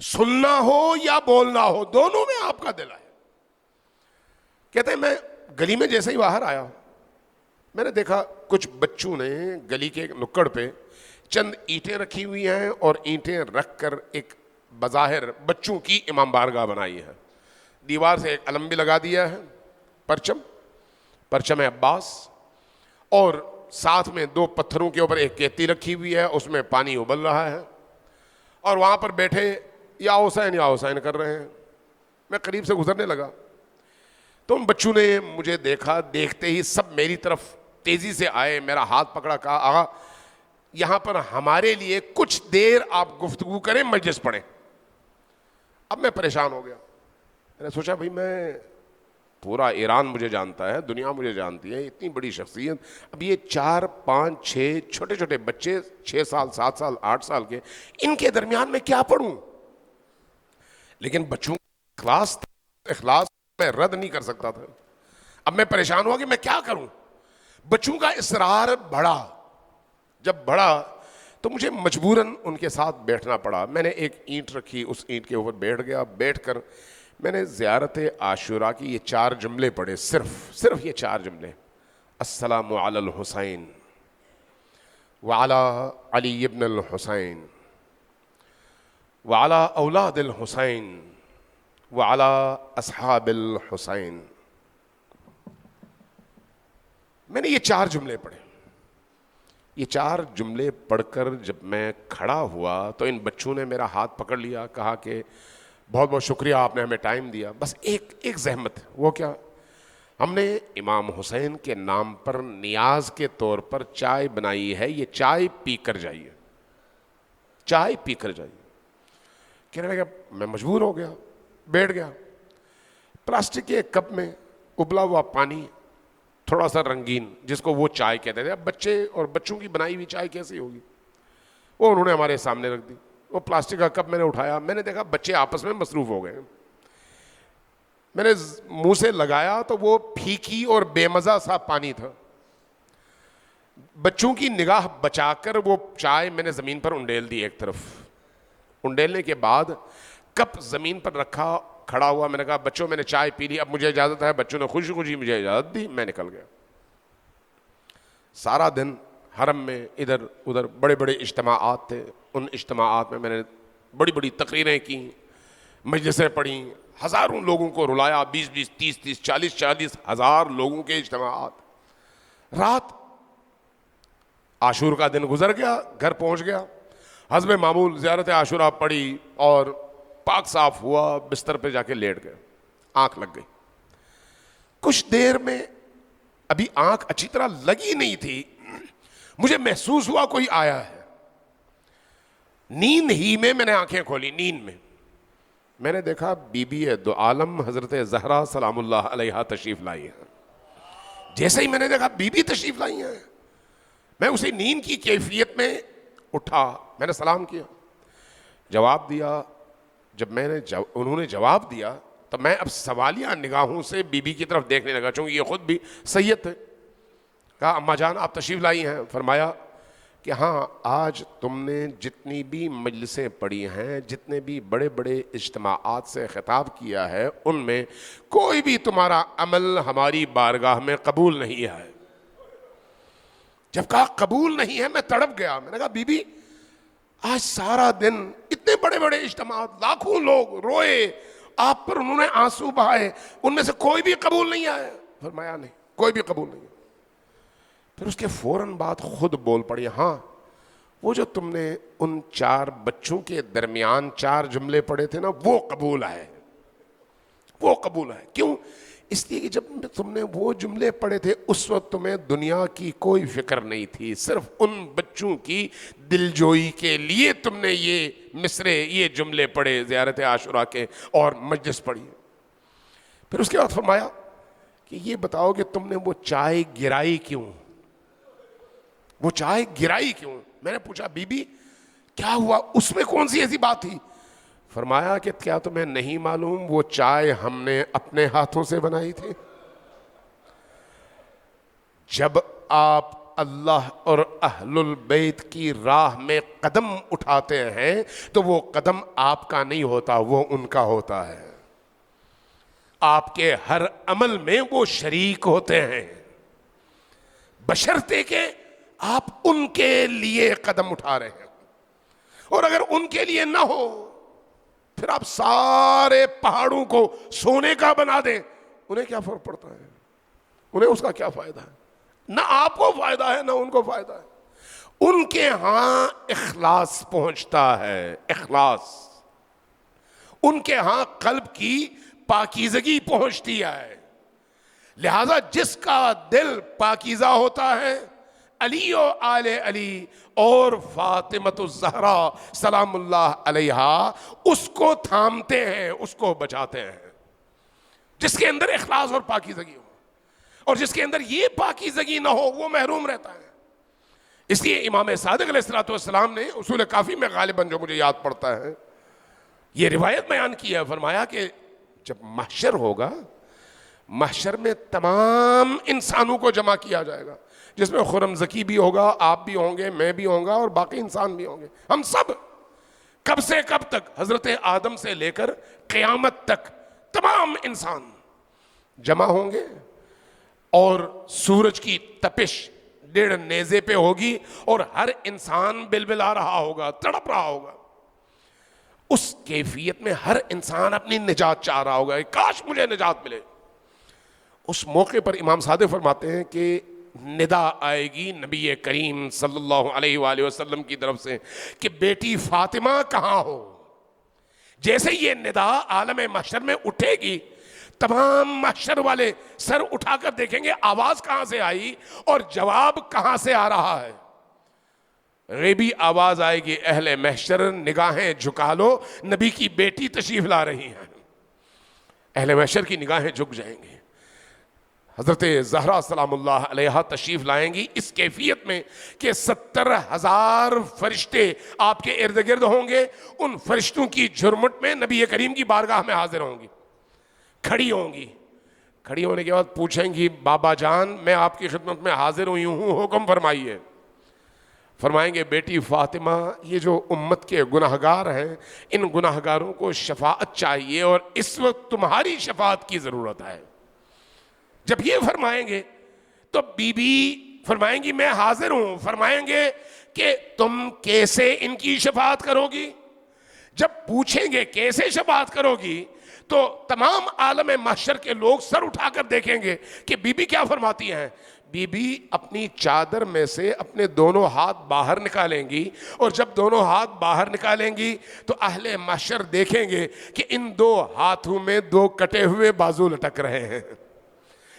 Speaker 2: سننا ہو یا بولنا ہو دونوں میں آپ کا دل ہے. کہتے ہیں میں گلی میں جیسے ہی باہر آیا میں نے دیکھا کچھ بچوں نے گلی کے نکڑ پہ چند اینٹیں رکھی ہوئی ہیں اور اینٹیں رکھ کر ایک بظاہر بچوں کی امام بارگاہ بنائی ہے. دیوار سے ایک علم بھی لگا دیا ہے, پرچم عباس, اور ساتھ میں 2 پتھروں کے اوپر ایک کیتی رکھی ہوئی ہے, اس میں پانی ابل رہا ہے, اور وہاں پر بیٹھے یا حسین کر رہے ہیں. میں قریب سے گزرنے لگا تو ان بچوں نے مجھے دیکھا, دیکھتے ہی سب میری طرف تیزی سے آئے, میرا ہاتھ پکڑا, کہا آغا یہاں پر ہمارے لیے کچھ دیر آپ گفتگو کریں, مجلس پڑھیں. اب میں پریشان ہو گیا. میں نے سوچا بھائی میں پورا ایران مجھے جانتا ہے, دنیا مجھے جانتی ہے, اتنی بڑی شخصیت, اب یہ 4 5 6 چھوٹے چھوٹے بچے 6 سال 7 سال 8 سال کے, ان کے درمیان میں کیا پڑھوں؟ لیکن بچوں کا اخلاص میں رد نہیں کر سکتا تھا. اب میں پریشان ہوا کہ میں کیا کروں. بچوں کا اصرار بڑھا, جب بڑھا تو مجھے مجبوراً ان کے ساتھ بیٹھنا پڑا. میں نے ایک اینٹ رکھی, اس اینٹ کے اوپر بیٹھ گیا. بیٹھ کر میں نے زیارت عاشوراء کی یہ 4 جملے پڑھے, صرف یہ 4 جملے. السلام علی الحسین وعلی علی ابن الحسین وعلی اولاد الحسین وعلی اصحاب الحسین. میں نے یہ 4 جملے پڑھے. یہ 4 جملے پڑھ کر جب میں کھڑا ہوا تو ان بچوں نے میرا ہاتھ پکڑ لیا, کہا کہ بہت بہت شکریہ, آپ نے ہمیں ٹائم دیا. بس ایک زحمت. وہ کیا؟ ہم نے امام حسین کے نام پر نیاز کے طور پر چائے بنائی ہے, یہ چائے پی کر جائیے, چائے پی کر جائیے. کہنے لگا, میں مجبور ہو گیا, بیٹھ گیا. پلاسٹک کے ایک کپ میں ابلا ہوا پانی, تھوڑا سا رنگین, جس کو وہ چائے کہتے تھے. اب بچے اور بچوں کی بنائی ہوئی چائے کیسی ہوگی, وہ انہوں نے ہمارے سامنے رکھ دی. وہ پلاسٹک کا کپ میں نے اٹھایا, میں نے دیکھا بچے آپس میں مصروف ہو گئے. میں نے منہ سے لگایا تو وہ پھیکی اور بے مزہ سا پانی تھا. بچوں کی نگاہ بچا کر وہ چائے میں نے زمین پر انڈیل دی ایک طرف. انڈیلنے کے بعد کپ زمین پر رکھا, کھڑا ہوا. میں نے کہا بچوں میں نے چائے پی لی, اب مجھے اجازت ہے. بچوں نے خوشی خوشی مجھے اجازت دی, میں نکل گیا. سارا دن حرم میں ادھر ادھر بڑے بڑے اجتماعات تھے. ان اجتماعات میں نے بڑی بڑی تقریریں کی, مجلسیں پڑھیں, ہزاروں لوگوں کو رلایا, 20 20 30 30 40 40 ہزار لوگوں کے اجتماعات. رات عاشور کا دن گزر گیا, گھر پہنچ گیا, حسب معمول زیارت عاشوراء پڑھی اور پاک صاف ہوا, بستر پہ جا کے لیٹ گئے. آنکھ لگ گئی. کچھ دیر میں, ابھی آنکھ اچھی طرح لگی نہیں تھی, مجھے محسوس ہوا کوئی آیا ہے. نیند ہی میں نے آنکھیں کھولی. نیند میں میں نے دیکھا بی بی دو عالم حضرت زہرا سلام اللہ علیہا تشریف لائی ہیں. جیسے ہی میں نے دیکھا بی بی تشریف لائی ہیں, میں اسی نیند کی کیفیت میں اٹھا. میں نے سلام کیا, جواب دیا. جب انہوں نے جواب دیا تو میں اب سوالیہ نگاہوں سے بی بی کی طرف دیکھنے لگا, چونکہ یہ خود بھی سید تھے. کہا اماں جان آپ تشریف لائی ہیں. فرمایا کہ ہاں, آج تم نے جتنی بھی مجلسیں پڑھی ہیں, جتنے بھی بڑے بڑے اجتماعات سے خطاب کیا ہے, ان میں کوئی بھی تمہارا عمل ہماری بارگاہ میں قبول نہیں ہے. جب کہا قبول نہیں ہے میں تڑپ گیا. میں نے کہا بی بی آج سارا دن اتنے بڑے بڑے اجتماعات, لاکھوں لوگ روئے آپ پر, انہوں نے آنسو بہائے, ان میں سے کوئی بھی قبول نہیں آیا. فرمایا نہیں, کوئی بھی قبول نہیں. پھر اس کے فوراً بعد خود بول پڑی, ہاں وہ جو تم نے ان 4 بچوں کے درمیان 4 جملے پڑھے تھے نا, وہ قبول ہے, وہ قبول ہے. کیوں؟ اس لیے کہ جب تم نے وہ جملے پڑھے تھے اس وقت تمہیں دنیا کی کوئی فکر نہیں تھی, صرف ان بچوں کی دلجوئی کے لیے تم نے یہ مصرے, یہ جملے پڑھے زیارت عاشوراء کے اور مجلس پڑھی. پھر اس کے بعد فرمایا کہ یہ بتاؤ کہ تم نے وہ چائے گرائی کیوں, وہ چائے گرائی کیوں؟ میں نے پوچھا بی بی کیا ہوا, اس میں کون سی ایسی بات تھی؟ فرمایا کہ کیا تمہیں نہیں معلوم وہ چائے ہم نے اپنے ہاتھوں سے بنائی تھی. جب آپ اللہ اور اہل البیت کی راہ میں قدم اٹھاتے ہیں تو وہ قدم آپ کا نہیں ہوتا، وہ ان کا ہوتا ہے۔ آپ کے ہر عمل میں وہ شریک ہوتے ہیں، بشرطے کہ آپ ان کے لیے قدم اٹھا رہے ہیں۔ اور اگر ان کے لیے نہ ہو، پھر آپ سارے پہاڑوں کو سونے کا بنا دیں، انہیں کیا فرق پڑتا ہے؟ انہیں اس کا کیا فائدہ ہے؟ نہ آپ کو فائدہ ہے نہ ان کو فائدہ ہے۔ ان کے ہاں اخلاص پہنچتا ہے، اخلاص، ان کے ہاں قلب کی پاکیزگی پہنچتی ہے۔ لہذا جس کا دل پاکیزہ ہوتا ہے، علی و آل علی اور فاطمۃ الزہرا سلام اللہ علیہا، اس کو تھامتے ہیں، اس کو بچاتے ہیں۔ جس کے اندر اخلاص اور پاکیزگی ہو، اور جس کے اندر یہ پاکیزگی نہ ہو، وہ محروم رہتا ہے۔ اس لیے امام صادق علیہ السلام نے اصول کافی میں غالباً جو مجھے یاد پڑتا ہے، یہ روایت بیان کی ہے، فرمایا کہ جب محشر ہوگا، محشر میں تمام انسانوں کو جمع کیا جائے گا، جس میں خرم زکی بھی ہوگا، آپ بھی ہوں گے، میں بھی ہوں گا، اور باقی انسان بھی ہوں گے۔ ہم سب کب سے کب تک، حضرت آدم سے لے کر قیامت تک تمام انسان جمع ہوں گے، اور سورج کی تپش 1.5 نیزے پہ ہوگی، اور ہر انسان بلبلا رہا ہوگا، تڑپ رہا ہوگا۔ اس کیفیت میں ہر انسان اپنی نجات چاہ رہا ہوگا، کاش مجھے نجات ملے۔ اس موقع پر امام صادق فرماتے ہیں کہ ندا آئے گی نبی کریم صلی اللہ علیہ وآلہ وسلم کی طرف سے کہ بیٹی فاطمہ کہاں ہو؟ جیسے یہ ندا عالم محشر میں اٹھے گی، تمام محشر والے سر اٹھا کر دیکھیں گے آواز کہاں سے آئی اور جواب کہاں سے آ رہا ہے۔ غیبی آواز آئے گی، اہل محشر نگاہیں جھکا لو، نبی کی بیٹی تشریف لا رہی ہیں۔ اہل محشر کی نگاہیں جھک جائیں گے، حضرت زہرا سلام اللہ علیہا تشریف لائیں گی اس کیفیت میں کہ 70,000 فرشتے آپ کے ارد گرد ہوں گے۔ ان فرشتوں کی جھرمٹ میں نبی کریم کی بارگاہ میں حاضر ہوں گی، کھڑی ہوں گی۔ کھڑی ہونے کے بعد پوچھیں گی، بابا جان میں آپ کی خدمت میں حاضر ہوئی ہوں، حکم فرمائیے۔ فرمائیں گے، بیٹی فاطمہ، یہ جو امت کے گناہگار ہیں، ان گناہگاروں کو شفاعت چاہیے، اور اس وقت تمہاری شفاعت کی ضرورت ہے۔ جب یہ فرمائیں گے تو بی بی فرمائیں گی، میں حاضر ہوں۔ فرمائیں گے کہ تم کیسے ان کی شفاعت کرو گی؟ جب پوچھیں گے کیسے شفاعت کرو گی تو تمام عالم محشر کے لوگ سر اٹھا کر دیکھیں گے کہ بی بی کیا فرماتی ہیں۔ بی بی اپنی چادر میں سے اپنے دونوں ہاتھ باہر نکالیں گی، اور جب دونوں ہاتھ باہر نکالیں گی تو اہل محشر دیکھیں گے کہ ان 2 ہاتھوں میں 2 کٹے ہوئے بازو لٹک رہے ہیں۔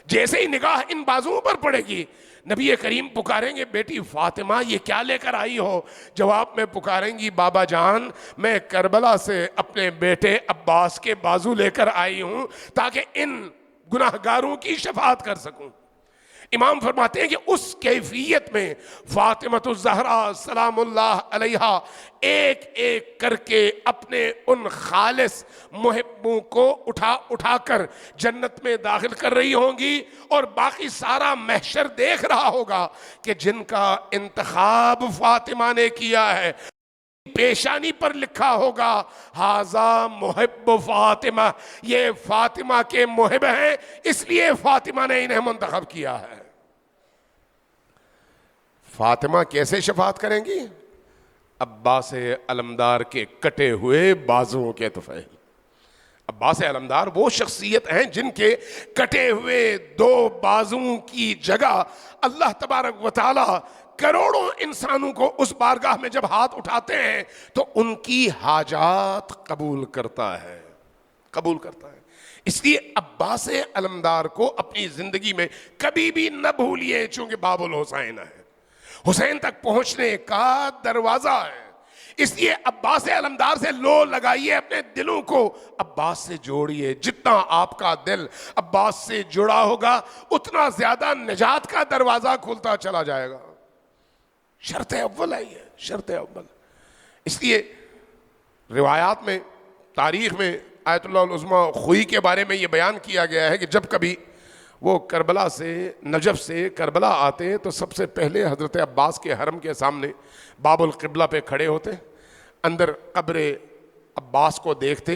Speaker 2: جیسے ہی نگاہ ان بازوؤں پر پڑے گی، نبی کریم پکاریں گے، بیٹی فاطمہ یہ کیا لے کر آئی ہو؟ جواب میں پکاریں گی، بابا جان میں کربلا سے اپنے بیٹے عباس کے بازو لے کر آئی ہوں تاکہ ان گناہگاروں کی شفاعت کر سکوں۔ امام فرماتے ہیں کہ اس کیفیت میں فاطمۃ الزہرا سلام اللہ علیہا ایک ایک کر کے اپنے ان خالص محبوں کو اٹھا کر جنت میں داخل کر رہی ہوں گی، اور باقی سارا محشر دیکھ رہا ہوگا کہ جن کا انتخاب فاطمہ نے کیا ہے، پیشانی پر لکھا ہوگا ھذا محب فاطمہ، یہ فاطمہ کے محب ہیں، اس لیے فاطمہ نے انہیں منتخب کیا ہے۔ فاطمہ کیسے شفاعت کریں گی؟ عباس علمدار کے کٹے ہوئے بازوؤں کے طفیل۔ عباس علمدار وہ شخصیت ہیں جن کے کٹے ہوئے 2 بازوؤں کی جگہ اللہ تبارک و تعالی کروڑوں انسانوں کو اس بارگاہ میں جب ہاتھ اٹھاتے ہیں تو ان کی حاجات قبول کرتا ہے، قبول کرتا ہے۔ اس لیے عباس علمدار کو اپنی زندگی میں کبھی بھی نہ بھولیے، چونکہ باب الحسین ہے، حسین تک پہنچنے کا دروازہ ہے۔ اس لیے عباس علمدار سے لو لگائیے، اپنے دلوں کو عباس سے جوڑیے۔ جتنا آپ کا دل عباس سے جڑا ہوگا اتنا زیادہ نجات کا دروازہ کھلتا چلا جائے گا۔ شرط اول ہے یہ، شرط اول۔ اس لیے روایات میں، تاریخ میں آیت اللہ العظمیٰ خوئی کے بارے میں یہ بیان کیا گیا ہے کہ جب کبھی وہ کربلا سے، نجف سے کربلا آتے تو سب سے پہلے حضرت عباس کے حرم کے سامنے باب القبلہ پہ کھڑے ہوتے، اندر قبر عباس کو دیکھتے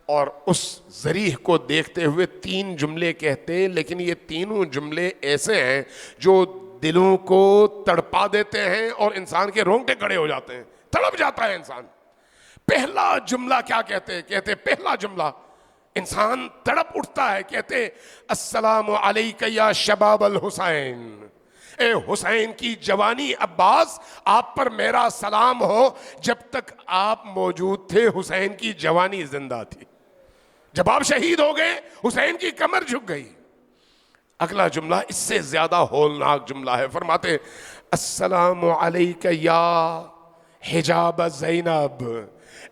Speaker 2: اور اس ذریح کو دیکھتے ہوئے 3 جملے کہتے، لیکن یہ تینوں جملے ایسے ہیں جو دلوں کو تڑپا دیتے ہیں اور انسان کے رونگٹے کھڑے ہو جاتے ہیں، تڑپ جاتا ہے انسان۔ پہلا جملہ کیا کہتے پہلا جملہ انسان تڑپ اٹھتا ہے، کہتے السلام علیک یا شباب الحسین، اے حسین کی جوانی عباس، آپ پر میرا سلام ہو، جب تک آپ موجود تھے حسین کی جوانی زندہ تھی، جب آپ شہید ہو گئے حسین کی کمر جھک گئی۔ اگلا جملہ اس سے زیادہ ہولناک جملہ ہے، فرماتے السلام علیک یا حجاب زینب،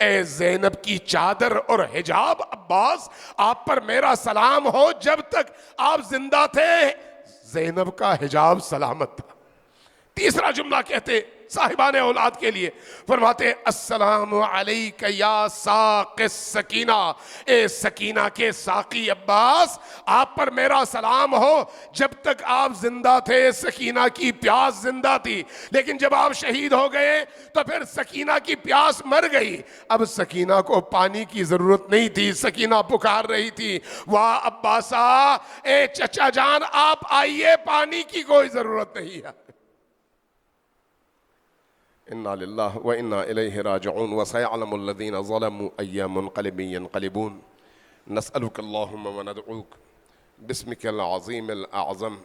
Speaker 2: اے زینب کی چادر اور حجاب عباس، آپ پر میرا سلام ہو، جب تک آپ زندہ تھے زینب کا حجاب سلامت تھا۔ تیسرا جملہ کہتے صاحبان اولاد کے لیے، فرماتے السلام علیک یا ساق السکینہ، اے سکینہ کے ساقی عباس، آپ پر میرا سلام ہو، جب تک آپ زندہ تھے سکینہ کی پیاس زندہ تھی، لیکن جب آپ شہید ہو گئے تو پھر سکینہ کی پیاس مر گئی، اب سکینہ کو پانی کی ضرورت نہیں تھی، سکینہ پکار رہی تھی واہ عباسا، اے چچا جان آپ آئیے، پانی کی کوئی ضرورت نہیں ہے۔ انا للہ و انا الیہ راجعون وسيعلم الذین ظلموا ای منقلب ینقلبون نسألک اللہم وندعوک باسمک العظیم الاعظم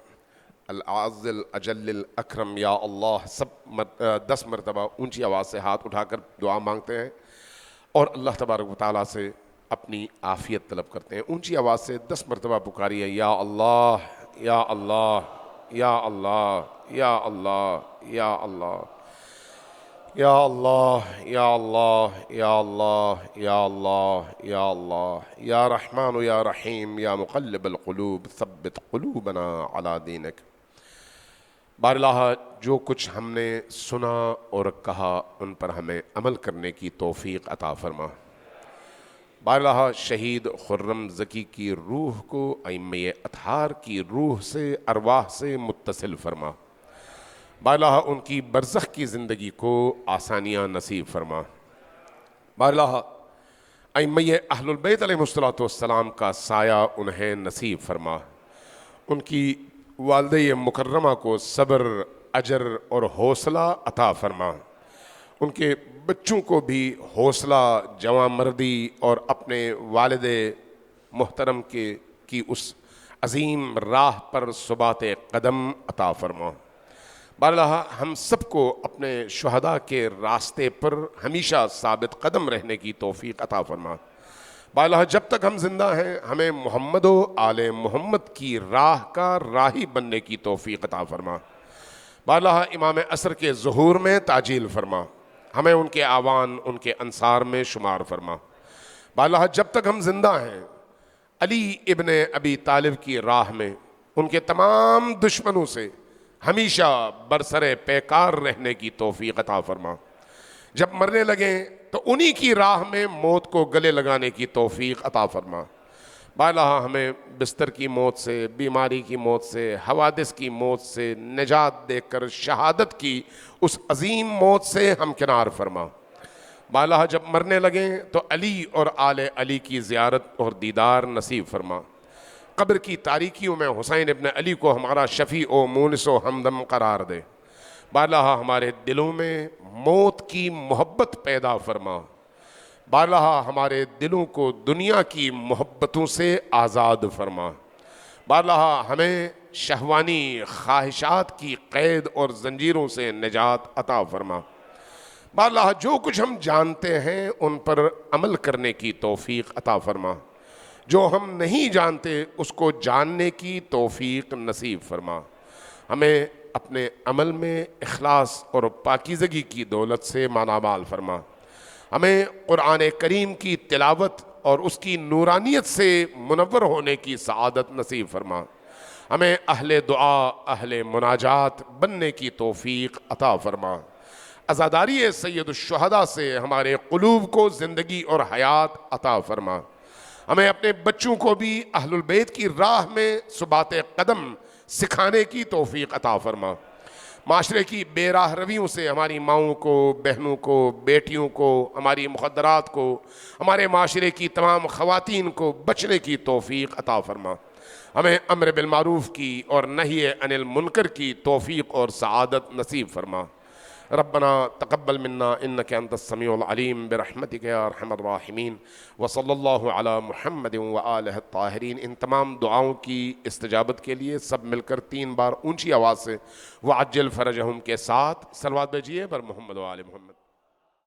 Speaker 2: العز الاجل الاکرم یا اللہ۔ سب 10 مرتبہ اونچی آواز سے ہاتھ اٹھا کر دعا مانگتے ہیں اور اللہ تبارک و تعالیٰ سے اپنی عافیت طلب کرتے ہیں۔ اونچی آواز سے 10 مرتبہ پکاریے، یا اللہ یا اللہ یا اللہ یا اللہ یا اللہ یا اللہ یا اللہ یا اللہ یا اللہ یا اللہ یا رحمان یا رحیم یا مقلب القلوب ثبت قلوبنا علی دینک۔ باراللہ جو کچھ ہم نے سنا اور کہا ان پر ہمیں عمل کرنے کی توفیق عطا فرما۔ باراللہ شہید خرم زکی کی روح کو ائمہ اطہار کی روح سے، ارواح سے متصل فرما۔ باراللہ ان کی برزخ کی زندگی کو آسانیاں نصیب فرما۔ باراللہ ائمہ اہل البیت علیہ السلام کا سایہ انہیں نصیب فرما۔ ان کی والدہ مکرمہ کو صبر، اجر اور حوصلہ عطا فرما۔ ان کے بچوں کو بھی حوصلہ، جواں مردی اور اپنے والد محترم کی اس عظیم راہ پر ثبات قدم عطا فرما۔ باراللہ ہم سب کو اپنے شہداء کے راستے پر ہمیشہ ثابت قدم رہنے کی توفیق عطا فرما۔ باراللہ جب تک ہم زندہ ہیں ہمیں محمد و آل محمد کی راہ کا راہی بننے کی توفیق عطا فرما۔ باراللہ امام عصر کے ظہور میں تعجیل فرما، ہمیں ان کے اعوان، ان کے انصار میں شمار فرما۔ باراللہ جب تک ہم زندہ ہیں علی ابن ابی طالب کی راہ میں ان کے تمام دشمنوں سے ہمیشہ برسر پیکار رہنے کی توفیق عطا فرما۔ جب مرنے لگیں تو انہی کی راہ میں موت کو گلے لگانے کی توفیق عطا فرما۔ باراللہ ہمیں بستر کی موت سے، بیماری کی موت سے، حوادث کی موت سے نجات دے کر شہادت کی اس عظیم موت سے ہمکنار فرما۔ باراللہ جب مرنے لگیں تو علی اور آل علی کی زیارت اور دیدار نصیب فرما۔ قبر کی تاریکیوں میں حسین ابن علی کو ہمارا شفیع و مونس و ہمدم قرار دے۔ باراللہ ہمارے دلوں میں موت کی محبت پیدا فرما۔ باراللہ ہمارے دلوں کو دنیا کی محبتوں سے آزاد فرما۔ باراللہ ہمیں شہوانی خواہشات کی قید اور زنجیروں سے نجات عطا فرما۔ باراللہ جو کچھ ہم جانتے ہیں ان پر عمل کرنے کی توفیق عطا فرما، جو ہم نہیں جانتے اس کو جاننے کی توفیق نصیب فرما۔ ہمیں اپنے عمل میں اخلاص اور پاکیزگی کی دولت سے مالا مال فرما۔ ہمیں قرآن کریم کی تلاوت اور اس کی نورانیت سے منور ہونے کی سعادت نصیب فرما۔ ہمیں اہل دعا، اہل مناجات بننے کی توفیق عطا فرما۔ عزاداری سید الشہداء سے ہمارے قلوب کو زندگی اور حیات عطا فرما۔ ہمیں اپنے بچوں کو بھی اہل البیت کی راہ میں ثبات قدم سکھانے کی توفیق عطا فرما۔ معاشرے کی بے راہ رویوں سے ہماری ماؤں کو، بہنوں کو، بیٹیوں کو، ہماری مخدرات کو، ہمارے معاشرے کی تمام خواتین کو بچنے کی توفیق عطا فرما۔ ہمیں امر بالمعروف کی اور نہی عن المنکر کی توفیق اور سعادت نصیب فرما۔ ربنا تقبل منا انك انت السميع العليم برحمتك يا ارحم الراحمین وصلی اللہ علی محمد وآلہ الطاہرین۔ ان تمام دعاؤں کی استجابت کے لیے سب مل کر 3 بار اونچی آواز سے وعجل فرجہم کے ساتھ صلوات بھیجیے پر محمد و آل محمد۔